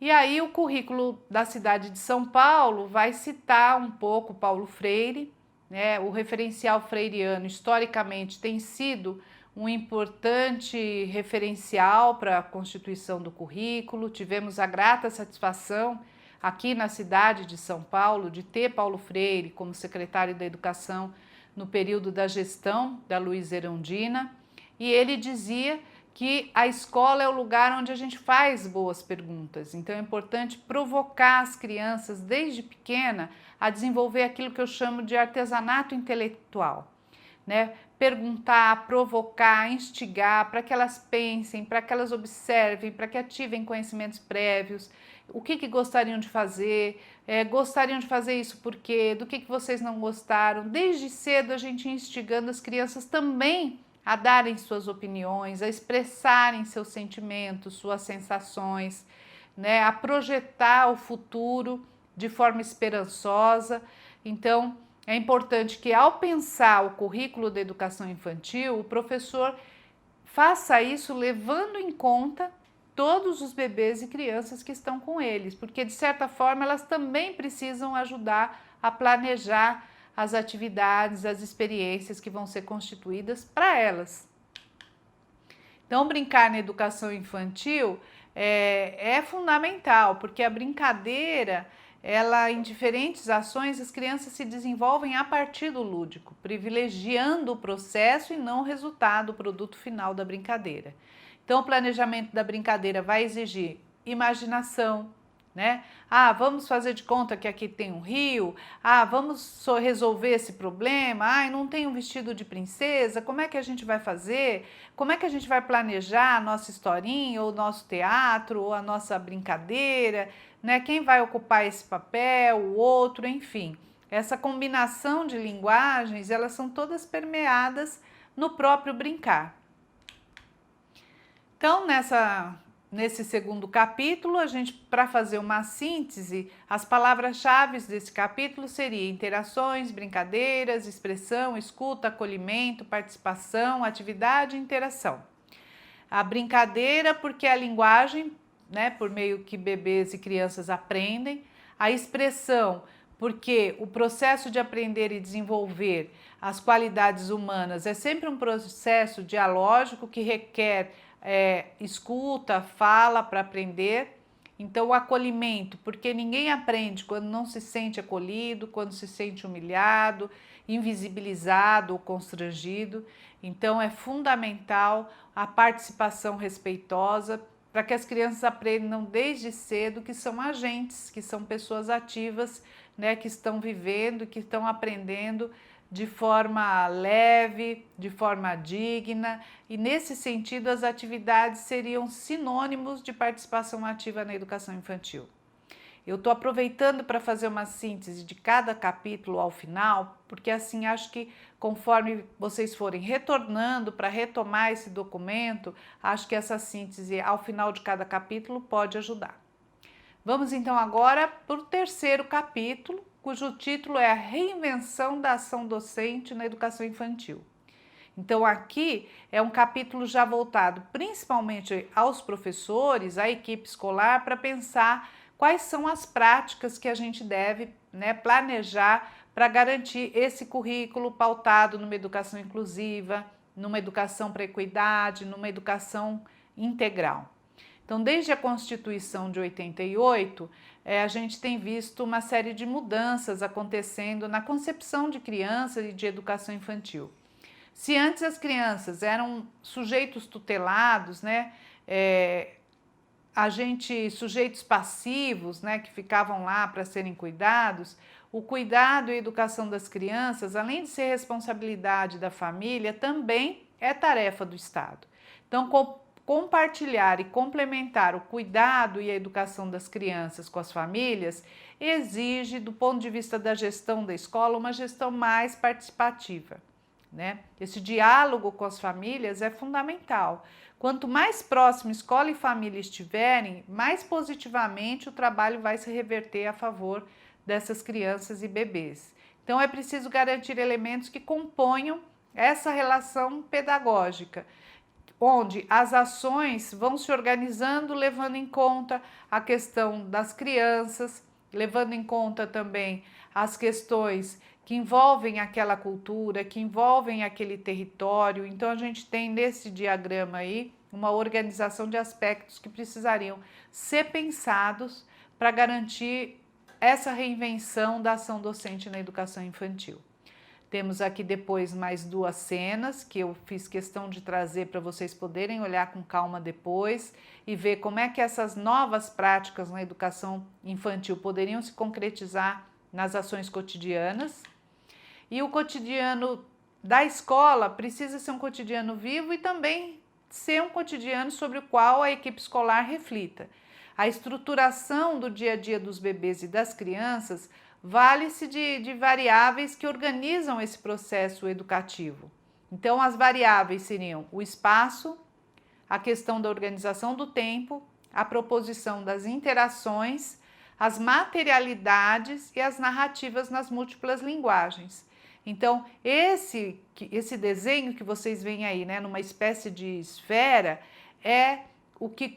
E aí o currículo da cidade de São Paulo vai citar um pouco Paulo Freire, né? O referencial freiriano historicamente tem sido um importante referencial para a constituição do currículo. Tivemos a grata satisfação aqui na cidade de São Paulo de ter Paulo Freire como secretário da Educação no período da gestão da Luiza Erundina, e ele dizia que a escola é o lugar onde a gente faz boas perguntas. Então é importante provocar as crianças desde pequena a desenvolver aquilo que eu chamo de artesanato intelectual, né? Perguntar, provocar, instigar para que elas pensem, para que elas observem, para que ativem conhecimentos prévios, o que gostariam de fazer, gostariam de fazer isso por quê, do que vocês não gostaram. Desde cedo a gente instigando as crianças também a darem suas opiniões, a expressarem seus sentimentos, suas sensações, né, a projetar o futuro de forma esperançosa. Então, é importante que ao pensar o currículo da educação infantil, o professor faça isso levando em conta todos os bebês e crianças que estão com eles, porque de certa forma elas também precisam ajudar a planejar as atividades, as experiências que vão ser constituídas para elas. Então, brincar na educação infantil é fundamental, porque a brincadeira, ela em diferentes ações, as crianças se desenvolvem a partir do lúdico, privilegiando o processo e não o resultado, o produto final da brincadeira. Então, o planejamento da brincadeira vai exigir imaginação, né? Ah, vamos fazer de conta que aqui tem um rio. Ah, vamos só resolver esse problema. Ah, não tem um vestido de princesa. Como é que a gente vai fazer? Como é que a gente vai planejar a nossa historinha, ou o nosso teatro, ou a nossa brincadeira, né? Quem vai ocupar esse papel, o outro, enfim. Essa combinação de linguagens, elas são todas permeadas no próprio brincar. Então, nesse segundo capítulo, para fazer uma síntese, as palavras-chave desse capítulo seriam interações, brincadeiras, expressão, escuta, acolhimento, participação, atividade e interação. A brincadeira, porque é a linguagem, né, por meio que bebês e crianças aprendem. A expressão, porque o processo de aprender e desenvolver as qualidades humanas é sempre um processo dialógico que requer escuta, fala para aprender. Então, o acolhimento, porque ninguém aprende quando não se sente acolhido, quando se sente humilhado, invisibilizado ou constrangido. Então, é fundamental a participação respeitosa para que as crianças aprendam desde cedo que são agentes, que são pessoas ativas, né, que estão vivendo, que estão aprendendo de forma leve, de forma digna, e nesse sentido as atividades seriam sinônimos de participação ativa na educação infantil. Eu estou aproveitando para fazer uma síntese de cada capítulo ao final, porque assim acho que conforme vocês forem retornando para retomar esse documento, acho que essa síntese ao final de cada capítulo pode ajudar. Vamos então agora para o terceiro capítulo, cujo título é a reinvenção da ação docente na educação infantil. Então aqui é um capítulo já voltado principalmente aos professores, à equipe escolar, para pensar quais são as práticas que a gente deve, né, planejar para garantir esse currículo pautado numa educação inclusiva, numa educação para a equidade, numa educação integral. Então, desde a Constituição de 88, a gente tem visto uma série de mudanças acontecendo na concepção de crianças e de educação infantil. Se antes as crianças eram sujeitos tutelados, né, sujeitos passivos, né, que ficavam lá para serem cuidados, o cuidado e a educação das crianças, além de ser responsabilidade da família, também é tarefa do Estado. Então, compartilhar e complementar o cuidado e a educação das crianças com as famílias exige, do ponto de vista da gestão da escola, uma gestão mais participativa, né? Esse diálogo com as famílias é fundamental. Quanto mais próximo escola e família estiverem, mais positivamente o trabalho vai se reverter a favor dessas crianças e bebês. Então é preciso garantir elementos que componham essa relação pedagógica, onde as ações vão se organizando levando em conta a questão das crianças, levando em conta também as questões que envolvem aquela cultura, que envolvem aquele território. Então a gente tem nesse diagrama aí uma organização de aspectos que precisariam ser pensados para garantir essa reinvenção da ação docente na educação infantil. Temos aqui depois mais duas cenas que eu fiz questão de trazer para vocês poderem olhar com calma depois e ver como é que essas novas práticas na educação infantil poderiam se concretizar nas ações cotidianas. E o cotidiano da escola precisa ser um cotidiano vivo e também ser um cotidiano sobre o qual a equipe escolar reflita. A estruturação do dia a dia dos bebês e das crianças vale-se de variáveis que organizam esse processo educativo. Então, as variáveis seriam o espaço, a questão da organização do tempo, a proposição das interações, as materialidades e as narrativas nas múltiplas linguagens. Então, esse desenho que vocês veem aí, né, numa espécie de esfera, é o que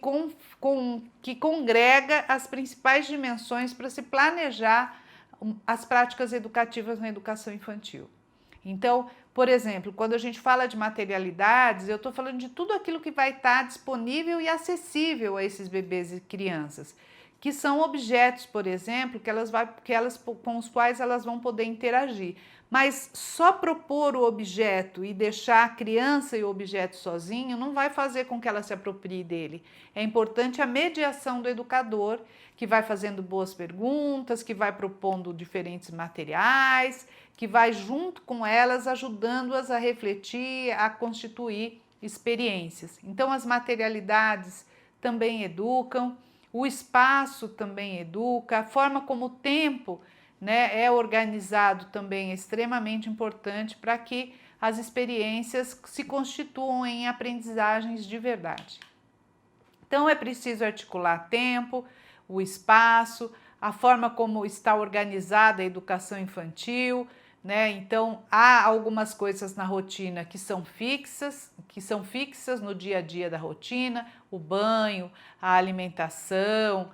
congrega as principais dimensões para se planejar as práticas educativas na educação infantil. Então, por exemplo, quando a gente fala de materialidades, eu estou falando de tudo aquilo que vai estar disponível e acessível a esses bebês e crianças, que são objetos, por exemplo, com os quais elas vão poder interagir. Mas só propor o objeto e deixar a criança e o objeto sozinho não vai fazer com que ela se aproprie dele. É importante a mediação do educador, que vai fazendo boas perguntas, que vai propondo diferentes materiais, que vai junto com elas ajudando-as a refletir, a constituir experiências. Então as materialidades também educam, o espaço também educa, a forma como o tempo, né, é organizado também é extremamente importante para que as experiências se constituam em aprendizagens de verdade. Então é preciso articular tempo, o espaço, a forma como está organizada a educação infantil, né? Então há algumas coisas na rotina que são fixas no dia a dia da rotina, o banho, a alimentação,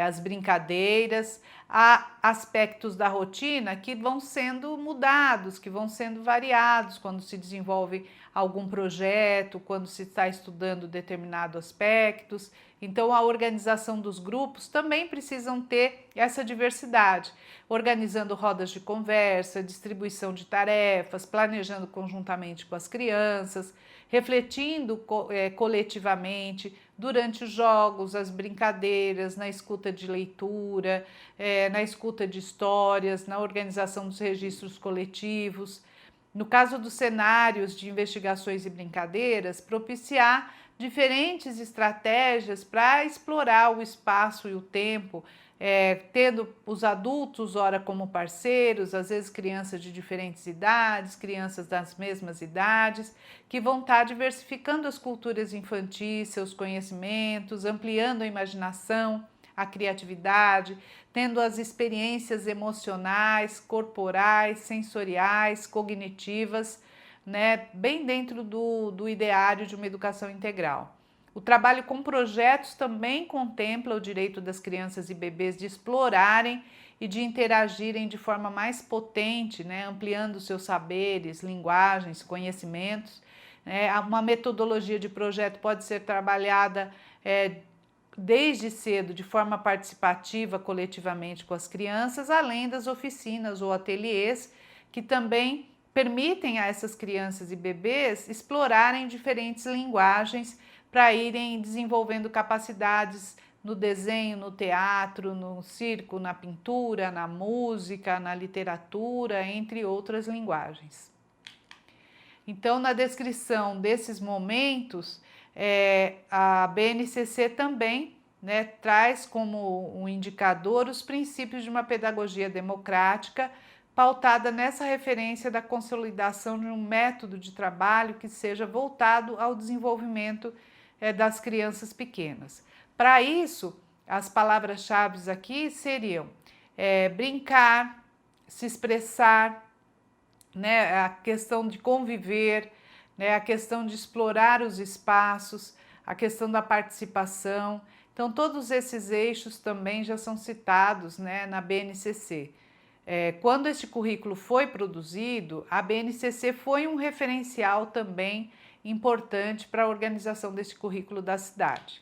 as brincadeiras, há aspectos da rotina que vão sendo mudados, que vão sendo variados quando se desenvolve algum projeto, quando se está estudando determinados aspectos. Então, a organização dos grupos também precisam ter essa diversidade, organizando rodas de conversa, distribuição de tarefas, planejando conjuntamente com as crianças, refletindo coletivamente durante os jogos, as brincadeiras, na escuta de leitura, na escuta de histórias, na organização dos registros coletivos. No caso dos cenários de investigações e brincadeiras, propiciar diferentes estratégias para explorar o espaço e o tempo, tendo os adultos, ora como parceiros, às vezes crianças de diferentes idades, crianças das mesmas idades, que vão estar diversificando as culturas infantis, seus conhecimentos, ampliando a imaginação, a criatividade, tendo as experiências emocionais, corporais, sensoriais, cognitivas, né, bem dentro do ideário de uma educação integral. O trabalho com projetos também contempla o direito das crianças e bebês de explorarem e de interagirem de forma mais potente, né, ampliando seus saberes, linguagens, conhecimentos. Uma metodologia de projeto pode ser trabalhada desde cedo, de forma participativa, coletivamente com as crianças, além das oficinas ou ateliês, que também permitem a essas crianças e bebês explorarem diferentes linguagens para irem desenvolvendo capacidades no desenho, no teatro, no circo, na pintura, na música, na literatura, entre outras linguagens. Então, na descrição desses momentos, a BNCC também, né, traz como um indicador os princípios de uma pedagogia democrática pautada nessa referência da consolidação de um método de trabalho que seja voltado ao desenvolvimento das crianças pequenas. Para isso, as palavras-chave aqui seriam brincar, se expressar, né, a questão de conviver, né, a questão de explorar os espaços, a questão da participação. Então, todos esses eixos também já são citados, né, na BNCC. Quando este currículo foi produzido, a BNCC foi um referencial também importante para a organização desse currículo da cidade.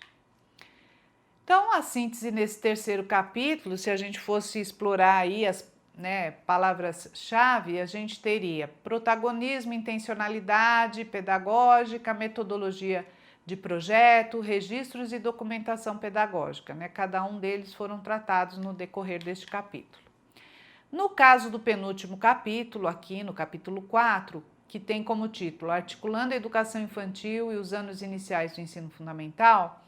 Então, a síntese nesse terceiro capítulo, se a gente fosse explorar aí as palavras-chave, a gente teria protagonismo, intencionalidade pedagógica, metodologia de projeto, registros e documentação pedagógica, né? Cada um deles foram tratados no decorrer deste capítulo. No caso do penúltimo capítulo, aqui no capítulo 4, que tem como título Articulando a Educação Infantil e os Anos Iniciais do Ensino Fundamental,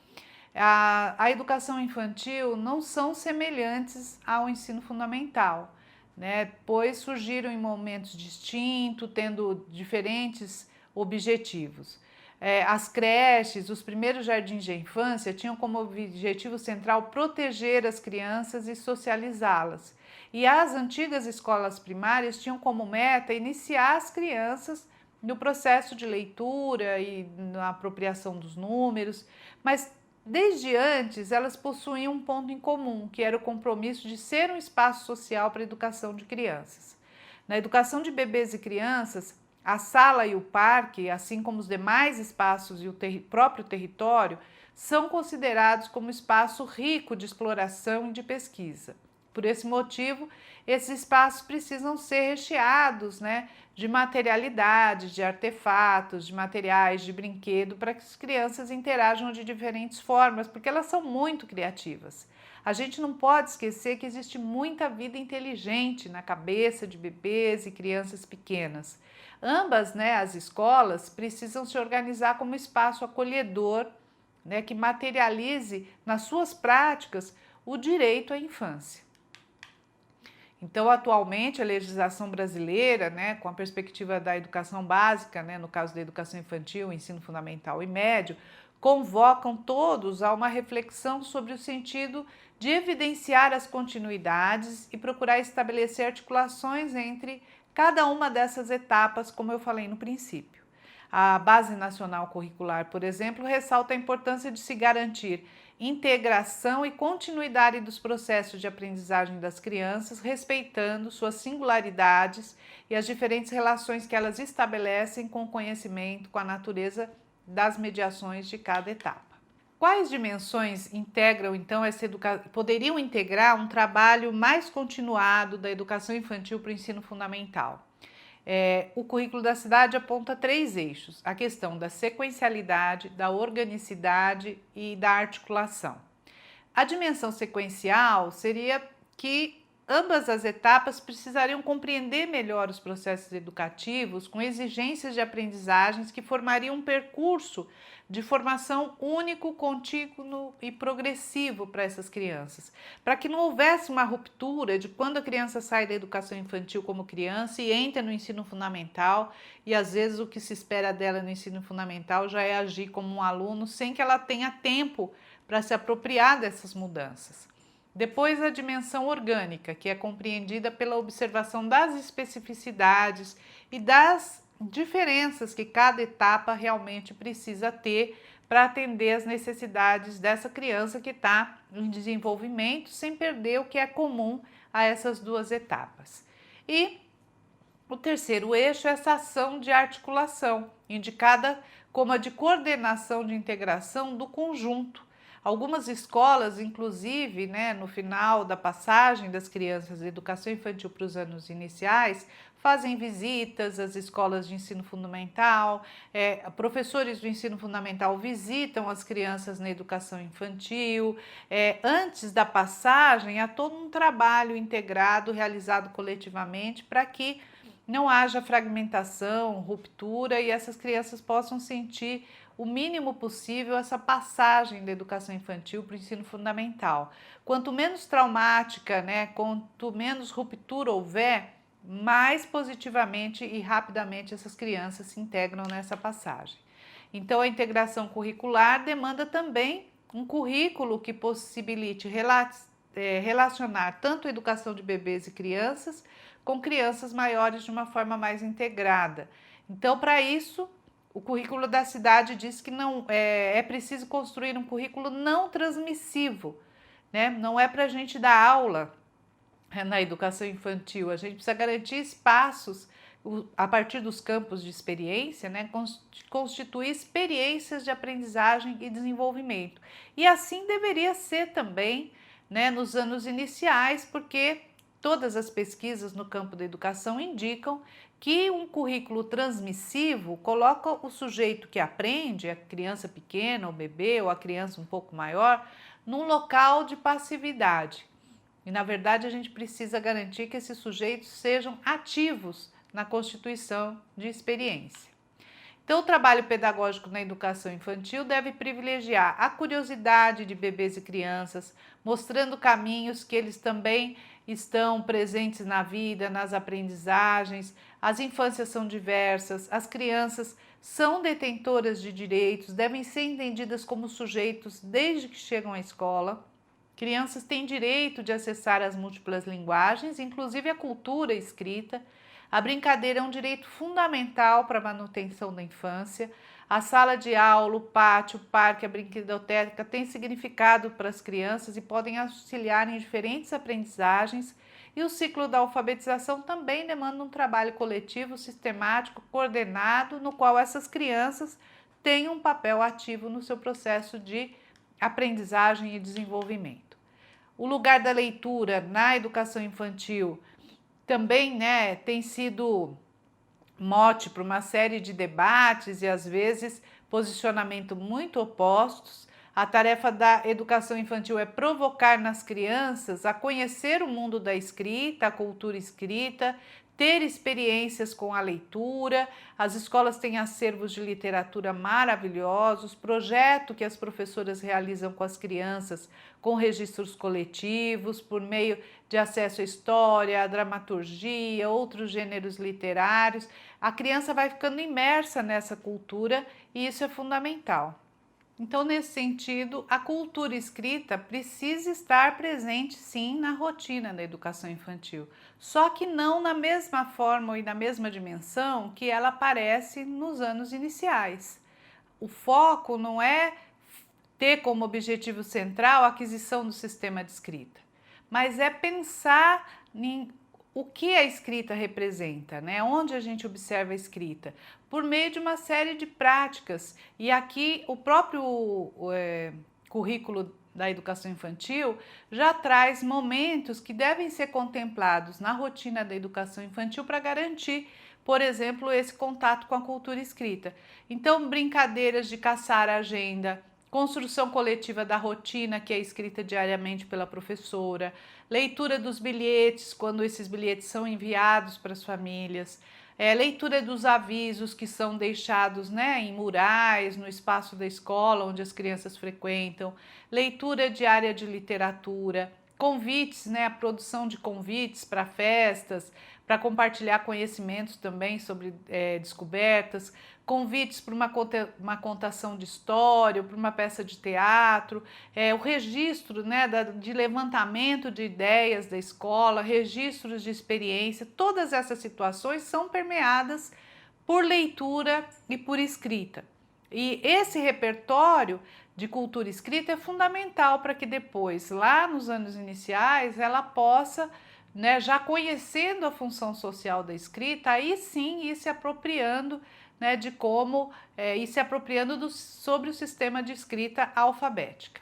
a educação infantil não são semelhantes ao ensino fundamental, né? Pois surgiram em momentos distintos, tendo diferentes objetivos. As creches, os primeiros jardins de infância tinham como objetivo central proteger as crianças e socializá-las. E as antigas escolas primárias tinham como meta iniciar as crianças no processo de leitura e na apropriação dos números, mas desde antes elas possuíam um ponto em comum, que era o compromisso de ser um espaço social para a educação de crianças. Na educação de bebês e crianças, a sala e o parque, assim como os demais espaços e o próprio território, são considerados como espaço rico de exploração e de pesquisa. Por esse motivo, esses espaços precisam ser recheados, né, de materialidades, de artefatos, de materiais, de brinquedo, para que as crianças interajam de diferentes formas, porque elas são muito criativas. A gente não pode esquecer que existe muita vida inteligente na cabeça de bebês e crianças pequenas. Ambas, né, as escolas precisam se organizar como espaço acolhedor, né, que materialize nas suas práticas o direito à infância. Então, atualmente, a legislação brasileira, né, com a perspectiva da educação básica, né, no caso da educação infantil, ensino fundamental e médio, convocam todos a uma reflexão sobre o sentido de evidenciar as continuidades e procurar estabelecer articulações entre cada uma dessas etapas, como eu falei no princípio. A Base Nacional Curricular, por exemplo, ressalta a importância de se garantir integração e continuidade dos processos de aprendizagem das crianças, respeitando suas singularidades e as diferentes relações que elas estabelecem com o conhecimento, com a natureza das mediações de cada etapa. Quais dimensões integram, então, poderiam integrar um trabalho mais continuado da educação infantil para o ensino fundamental? O currículo da cidade aponta 3 eixos: a questão da sequencialidade, da organicidade e da articulação. A dimensão sequencial seria que ambas as etapas precisariam compreender melhor os processos educativos com exigências de aprendizagens que formariam um percurso de formação único, contínuo e progressivo para essas crianças, para que não houvesse uma ruptura de quando a criança sai da educação infantil como criança e entra no ensino fundamental, e às vezes o que se espera dela no ensino fundamental já é agir como um aluno sem que ela tenha tempo para se apropriar dessas mudanças. Depois, a dimensão orgânica, que é compreendida pela observação das especificidades e das diferenças que cada etapa realmente precisa ter para atender às necessidades dessa criança que está em desenvolvimento, sem perder o que é comum a essas 2 etapas. E o terceiro eixo é essa ação de articulação, indicada como a de coordenação de integração do conjunto. Algumas escolas, inclusive, no final da passagem das crianças da educação infantil para os anos iniciais, fazem visitas às escolas de ensino fundamental, professores do ensino fundamental visitam as crianças na educação infantil. Antes da passagem, há todo um trabalho integrado, realizado coletivamente, para que não haja fragmentação, ruptura e essas crianças possam sentir o mínimo possível essa passagem da educação infantil para o ensino fundamental. Quanto menos traumática, quanto menos ruptura houver, mais positivamente e rapidamente essas crianças se integram nessa passagem. Então, a integração curricular demanda também um currículo que possibilite relacionar tanto a educação de bebês e crianças com crianças maiores de uma forma mais integrada. Então, para isso, o currículo da cidade diz que é preciso construir um currículo não transmissivo, Não é para a gente dar aula na educação infantil, a gente precisa garantir espaços a partir dos campos de experiência, constituir experiências de aprendizagem e desenvolvimento. E assim deveria ser também, nos anos iniciais, porque todas as pesquisas no campo da educação indicam que um currículo transmissivo coloca o sujeito que aprende, a criança pequena, o bebê ou a criança um pouco maior, num local de passividade. E, na verdade, a gente precisa garantir que esses sujeitos sejam ativos na constituição de experiência. Então, o trabalho pedagógico na educação infantil deve privilegiar a curiosidade de bebês e crianças, mostrando caminhos que eles também estão presentes na vida, nas aprendizagens. As infâncias são diversas, as crianças são detentoras de direitos, devem ser entendidas como sujeitos desde que chegam à escola. Crianças têm direito de acessar as múltiplas linguagens, inclusive a cultura escrita. A brincadeira é um direito fundamental para a manutenção da infância. A sala de aula, o pátio, o parque, a brinquedoteca têm significado para as crianças e podem auxiliar em diferentes aprendizagens. E o ciclo da alfabetização também demanda um trabalho coletivo, sistemático, coordenado, no qual essas crianças têm um papel ativo no seu processo de aprendizagem e desenvolvimento. O lugar da leitura na educação infantil também tem sido mote para uma série de debates e, às vezes, posicionamento muito opostos. A tarefa da educação infantil é provocar nas crianças a conhecer o mundo da escrita, a cultura escrita, ter experiências com a leitura. As escolas têm acervos de literatura maravilhosos, projeto que as professoras realizam com as crianças, com registros coletivos, por meio de acesso à história, à dramaturgia, outros gêneros literários. A criança vai ficando imersa nessa cultura e isso é fundamental. Então, nesse sentido, a cultura escrita precisa estar presente, sim, na rotina da educação infantil, só que não na mesma forma e na mesma dimensão que ela aparece nos anos iniciais. O foco não é ter como objetivo central a aquisição do sistema de escrita, mas é pensar em o que a escrita representa, né? Onde a gente observa a escrita? Por meio de uma série de práticas. E aqui o próprio currículo da educação infantil já traz momentos que devem ser contemplados na rotina da educação infantil para garantir, por exemplo, esse contato com a cultura escrita. Então, brincadeiras de caçar a agenda, construção coletiva da rotina, que é escrita diariamente pela professora, leitura dos bilhetes, quando esses bilhetes são enviados para as famílias, leitura dos avisos que são deixados, né, em murais, no espaço da escola onde as crianças frequentam, leitura diária de literatura, convites, né, a produção de convites para festas, para compartilhar conhecimentos também sobre descobertas, convites para uma contação de história, para uma peça de teatro, o registro, né, de levantamento de ideias da escola, registros de experiência, todas essas situações são permeadas por leitura e por escrita. E esse repertório de cultura escrita é fundamental para que depois, lá nos anos iniciais, ela possa, né, já conhecendo a função social da escrita, aí sim ir se apropriando, né, de como ir se apropriando sobre o sistema de escrita alfabética.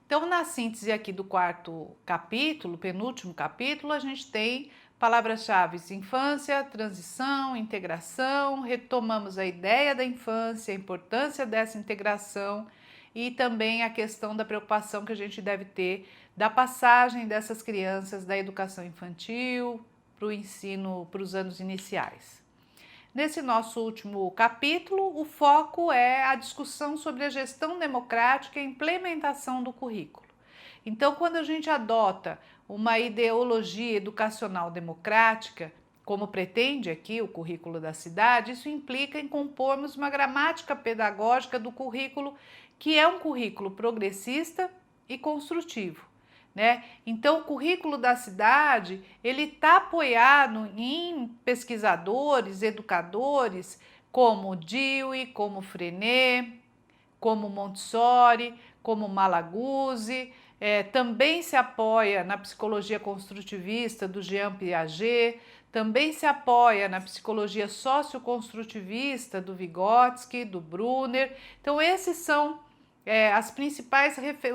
Então, na síntese aqui do quarto capítulo, penúltimo capítulo, a gente tem palavras-chave: infância, transição, integração, retomamos a ideia da infância, a importância dessa integração e também a questão da preocupação que a gente deve ter da passagem dessas crianças da educação infantil para o ensino, para os anos iniciais. Nesse nosso último capítulo, o foco é a discussão sobre a gestão democrática e a implementação do currículo. Então, quando a gente adota uma ideologia educacional democrática, como pretende aqui o currículo da cidade, isso implica em compormos uma gramática pedagógica do currículo, que é um currículo progressista e construtivo. Né? Então, o currículo da cidade, ele está apoiado em pesquisadores, educadores, como Dewey, como Freinet, como Montessori, como Malaguzzi, também se apoia na psicologia construtivista do Jean Piaget, também se apoia na psicologia socioconstrutivista do Vygotsky, do Brunner. Então, esses são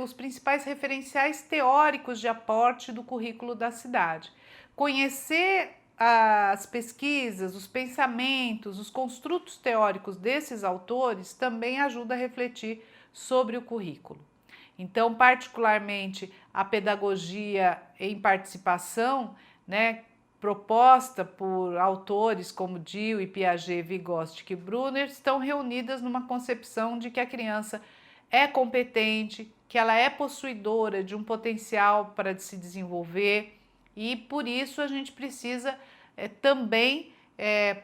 os principais referenciais teóricos de aporte do currículo da cidade. Conhecer as pesquisas, os pensamentos, os construtos teóricos desses autores também ajuda a refletir sobre o currículo. Então, particularmente, a pedagogia em participação, né, proposta por autores como Dewey, Piaget, Vygotsky e Brunner, estão reunidas numa concepção de que a criança é competente, que ela é possuidora de um potencial para se desenvolver e por isso a gente precisa também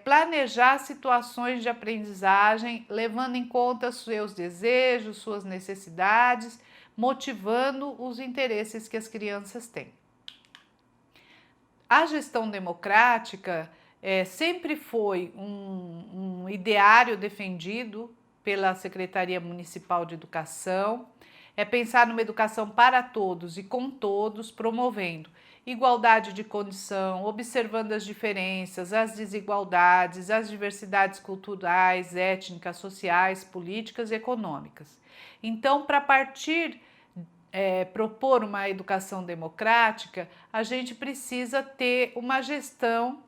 planejar situações de aprendizagem, levando em conta seus desejos, suas necessidades, motivando os interesses que as crianças têm. A gestão democrática sempre foi um ideário defendido pela Secretaria Municipal de Educação, é pensar numa educação para todos e com todos, promovendo igualdade de condição, observando as diferenças, as desigualdades, as diversidades culturais, étnicas, sociais, políticas e econômicas. Então, para propor uma educação democrática, a gente precisa ter uma gestão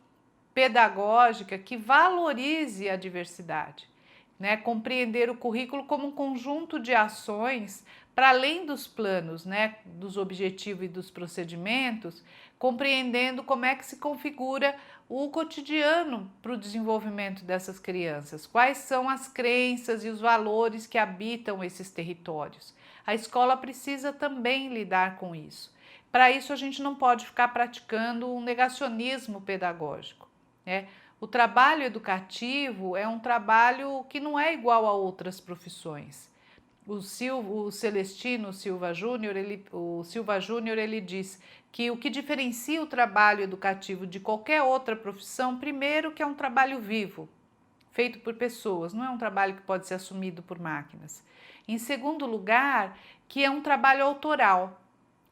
pedagógica que valorize a diversidade. Né, compreender o currículo como um conjunto de ações para além dos planos, né, dos objetivos e dos procedimentos, compreendendo como é que se configura o cotidiano para o desenvolvimento dessas crianças, quais são as crenças e os valores que habitam esses territórios. A escola precisa também lidar com isso. Para isso, a gente não pode ficar praticando um negacionismo pedagógico, né? O trabalho educativo é um trabalho que não é igual a outras profissões. O Celestino Silva Júnior, ele diz que o que diferencia o trabalho educativo de qualquer outra profissão, primeiro que é um trabalho vivo, feito por pessoas, não é um trabalho que pode ser assumido por máquinas. Em segundo lugar, que é um trabalho autoral,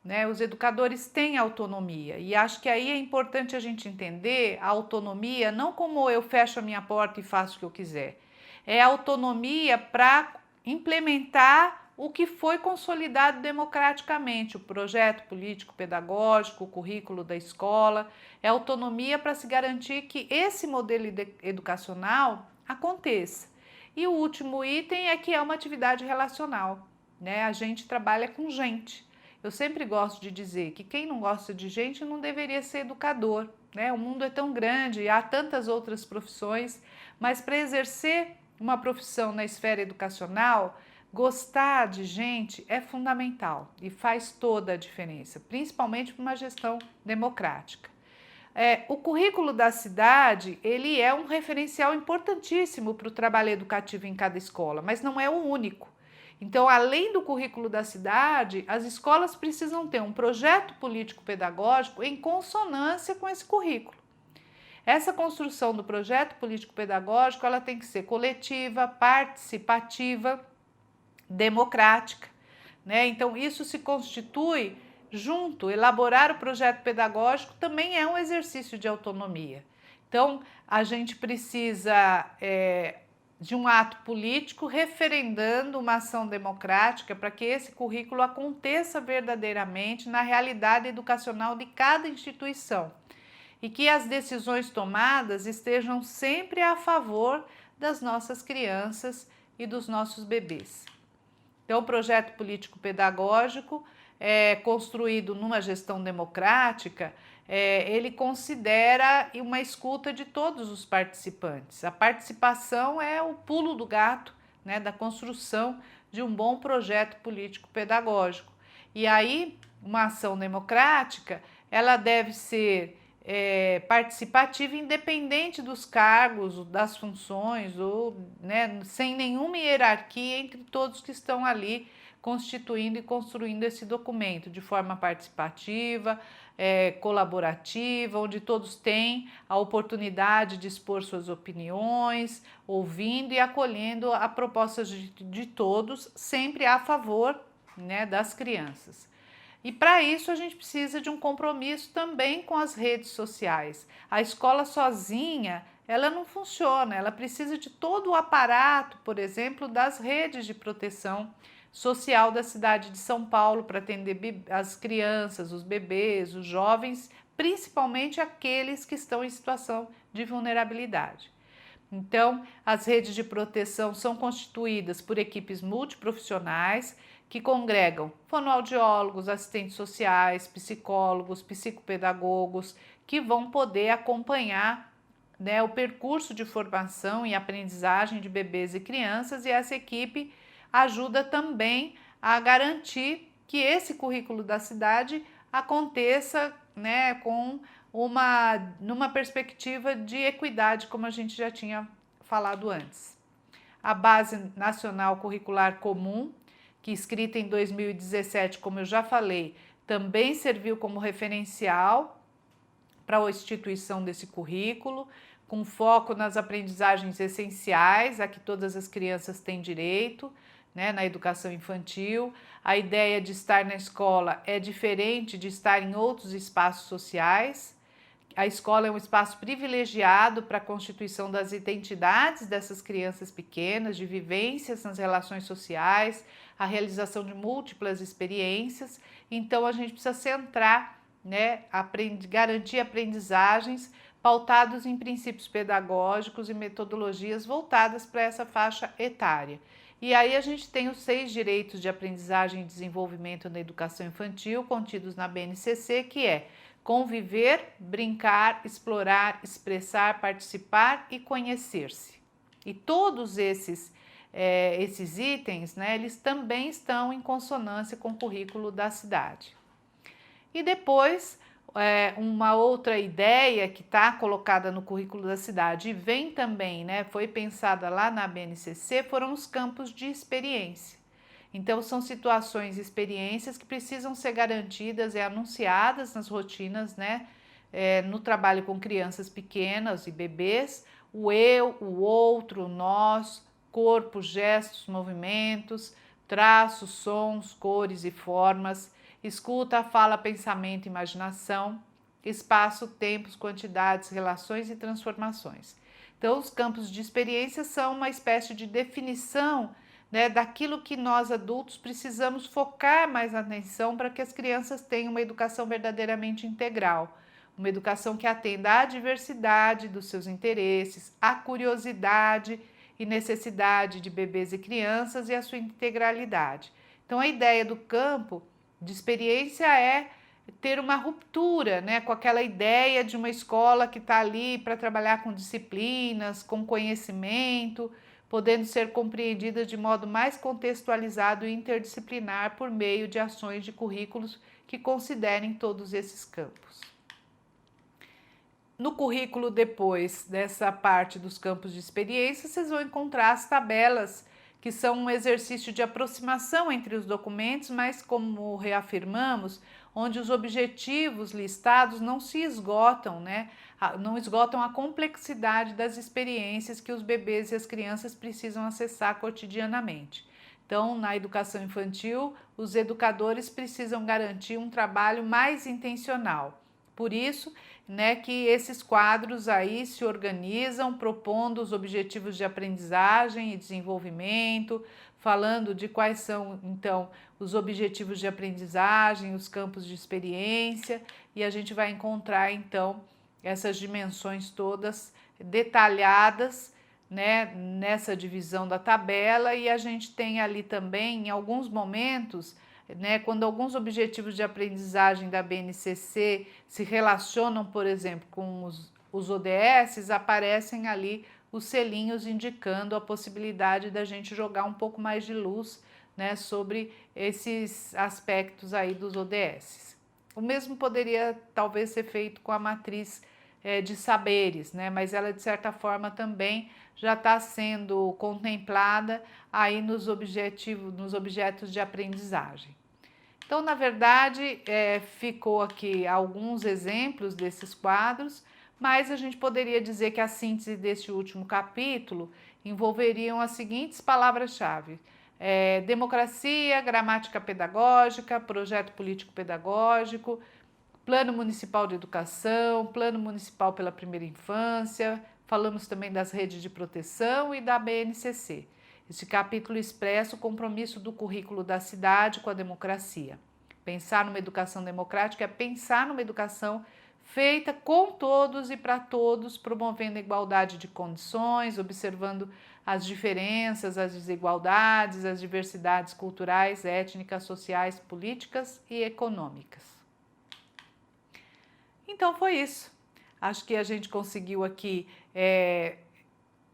né? Os educadores têm autonomia e acho que aí é importante a gente entender a autonomia não como eu fecho a minha porta e faço o que eu quiser, é a autonomia para implementar o que foi consolidado democraticamente, o projeto político-pedagógico, o currículo da escola, é autonomia para se garantir que esse modelo educacional aconteça. E o último item é que é uma atividade relacional, né? A gente trabalha com gente. Eu sempre gosto de dizer que quem não gosta de gente não deveria ser educador, né? O mundo é tão grande e há tantas outras profissões, mas para exercer uma profissão na esfera educacional, gostar de gente é fundamental e faz toda a diferença, principalmente para uma gestão democrática. O currículo da cidade, ele é um referencial importantíssimo para o trabalho educativo em cada escola, mas não é o único. Então, além do currículo da cidade, as escolas precisam ter um projeto político-pedagógico em consonância com esse currículo. Essa construção do projeto político-pedagógico, ela tem que ser coletiva, participativa, democrática, né? Então, isso se constitui junto, elaborar o projeto pedagógico também é um exercício de autonomia. Então, a gente precisa de um ato político referendando uma ação democrática para que esse currículo aconteça verdadeiramente na realidade educacional de cada instituição e que as decisões tomadas estejam sempre a favor das nossas crianças e dos nossos bebês. Então, o projeto político-pedagógico construído numa gestão democrática, ele considera uma escuta de todos os participantes. A participação é o pulo do gato, né, da construção de um bom projeto político-pedagógico. E aí, uma ação democrática, ela deve ser participativa, independente dos cargos, das funções, né, sem nenhuma hierarquia entre todos que estão ali constituindo e construindo esse documento de forma participativa, colaborativa, onde todos têm a oportunidade de expor suas opiniões, ouvindo e acolhendo a propostas de todos, sempre a favor, né, das crianças. E para isso a gente precisa de um compromisso também com as redes sociais. A escola sozinha, ela não funciona, ela precisa de todo o aparato, por exemplo, das redes de proteção social da cidade de São Paulo para atender as crianças, os bebês, os jovens, principalmente aqueles que estão em situação de vulnerabilidade. Então, as redes de proteção são constituídas por equipes multiprofissionais que congregam fonoaudiólogos, assistentes sociais, psicólogos, psicopedagogos, que vão poder acompanhar, né, o percurso de formação e aprendizagem de bebês e crianças, e essa equipe ajuda também a garantir que esse currículo da cidade aconteça, né, numa perspectiva de equidade, como a gente já tinha falado antes. A Base Nacional Curricular Comum, que escrita em 2017, como eu já falei, também serviu como referencial para a instituição desse currículo, com foco nas aprendizagens essenciais a que todas as crianças têm direito, né, na educação infantil. A ideia de estar na escola é diferente de estar em outros espaços sociais. A escola é um espaço privilegiado para a constituição das identidades dessas crianças pequenas, de vivências nas relações sociais, a realização de múltiplas experiências. Então, a gente precisa centrar, né, garantir aprendizagens pautados em princípios pedagógicos e metodologias voltadas para essa faixa etária. E aí a gente tem os 6 direitos de aprendizagem e desenvolvimento na educação infantil contidos na BNCC, que é conviver, brincar, explorar, expressar, participar e conhecer-se. E todos esses itens, né, eles também estão em consonância com o currículo da cidade. E depois, uma outra ideia que está colocada no currículo da cidade e vem também, né, foi pensada lá na BNCC, foram os campos de experiência. Então, são situações e experiências que precisam ser garantidas e anunciadas nas rotinas, né, no trabalho com crianças pequenas e bebês, o eu, o outro, o nós, corpo, gestos, movimentos, traços, sons, cores e formas, escuta, fala, pensamento, imaginação, espaço, tempos, quantidades, relações e transformações. Então, os campos de experiência são uma espécie de definição, né, daquilo que nós adultos precisamos focar mais atenção para que as crianças tenham uma educação verdadeiramente integral, uma educação que atenda à diversidade dos seus interesses, à curiosidade e necessidade de bebês e crianças e a sua integralidade. Então, a ideia do campo de experiência é ter uma ruptura, né, com aquela ideia de uma escola que está ali para trabalhar com disciplinas, com conhecimento, podendo ser compreendida de modo mais contextualizado e interdisciplinar por meio de ações de currículos que considerem todos esses campos. No currículo, depois dessa parte dos campos de experiência, vocês vão encontrar as tabelas, que são um exercício de aproximação entre os documentos, mas como reafirmamos, onde os objetivos listados não se esgotam, né? Não esgotam a complexidade das experiências que os bebês e as crianças precisam acessar cotidianamente. Então, na educação infantil, os educadores precisam garantir um trabalho mais intencional. Por isso, né, que esses quadros aí se organizam propondo os objetivos de aprendizagem e desenvolvimento, falando de quais são, então, os objetivos de aprendizagem, os campos de experiência, e a gente vai encontrar, então, essas dimensões todas detalhadas, né, nessa divisão da tabela, e a gente tem ali também, em alguns momentos, né, quando alguns objetivos de aprendizagem da BNCC se relacionam, por exemplo, com os ODS, aparecem ali os selinhos indicando a possibilidade da gente jogar um pouco mais de luz, né, sobre esses aspectos aí dos ODS. O mesmo poderia talvez ser feito com a matriz de saberes, né, mas ela de certa forma também já está sendo contemplada aí nos objetos de aprendizagem. Então, na verdade, ficou aqui alguns exemplos desses quadros, mas a gente poderia dizer que a síntese desse último capítulo envolveriam as seguintes palavras-chave: democracia, gramática pedagógica, projeto político-pedagógico, plano municipal de educação, plano municipal pela primeira infância, falamos também das redes de proteção e da BNCC. Este capítulo expressa o compromisso do currículo da cidade com a democracia. Pensar numa educação democrática é pensar numa educação feita com todos e para todos, promovendo a igualdade de condições, observando as diferenças, as desigualdades, as diversidades culturais, étnicas, sociais, políticas e econômicas. Então foi isso. Acho que a gente conseguiu aqui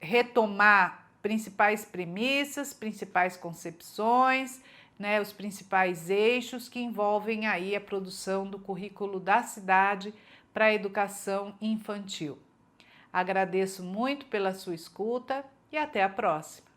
retomar principais premissas, principais concepções, né, os principais eixos que envolvem aí a produção do currículo da cidade para a educação infantil. Agradeço muito pela sua escuta e até a próxima.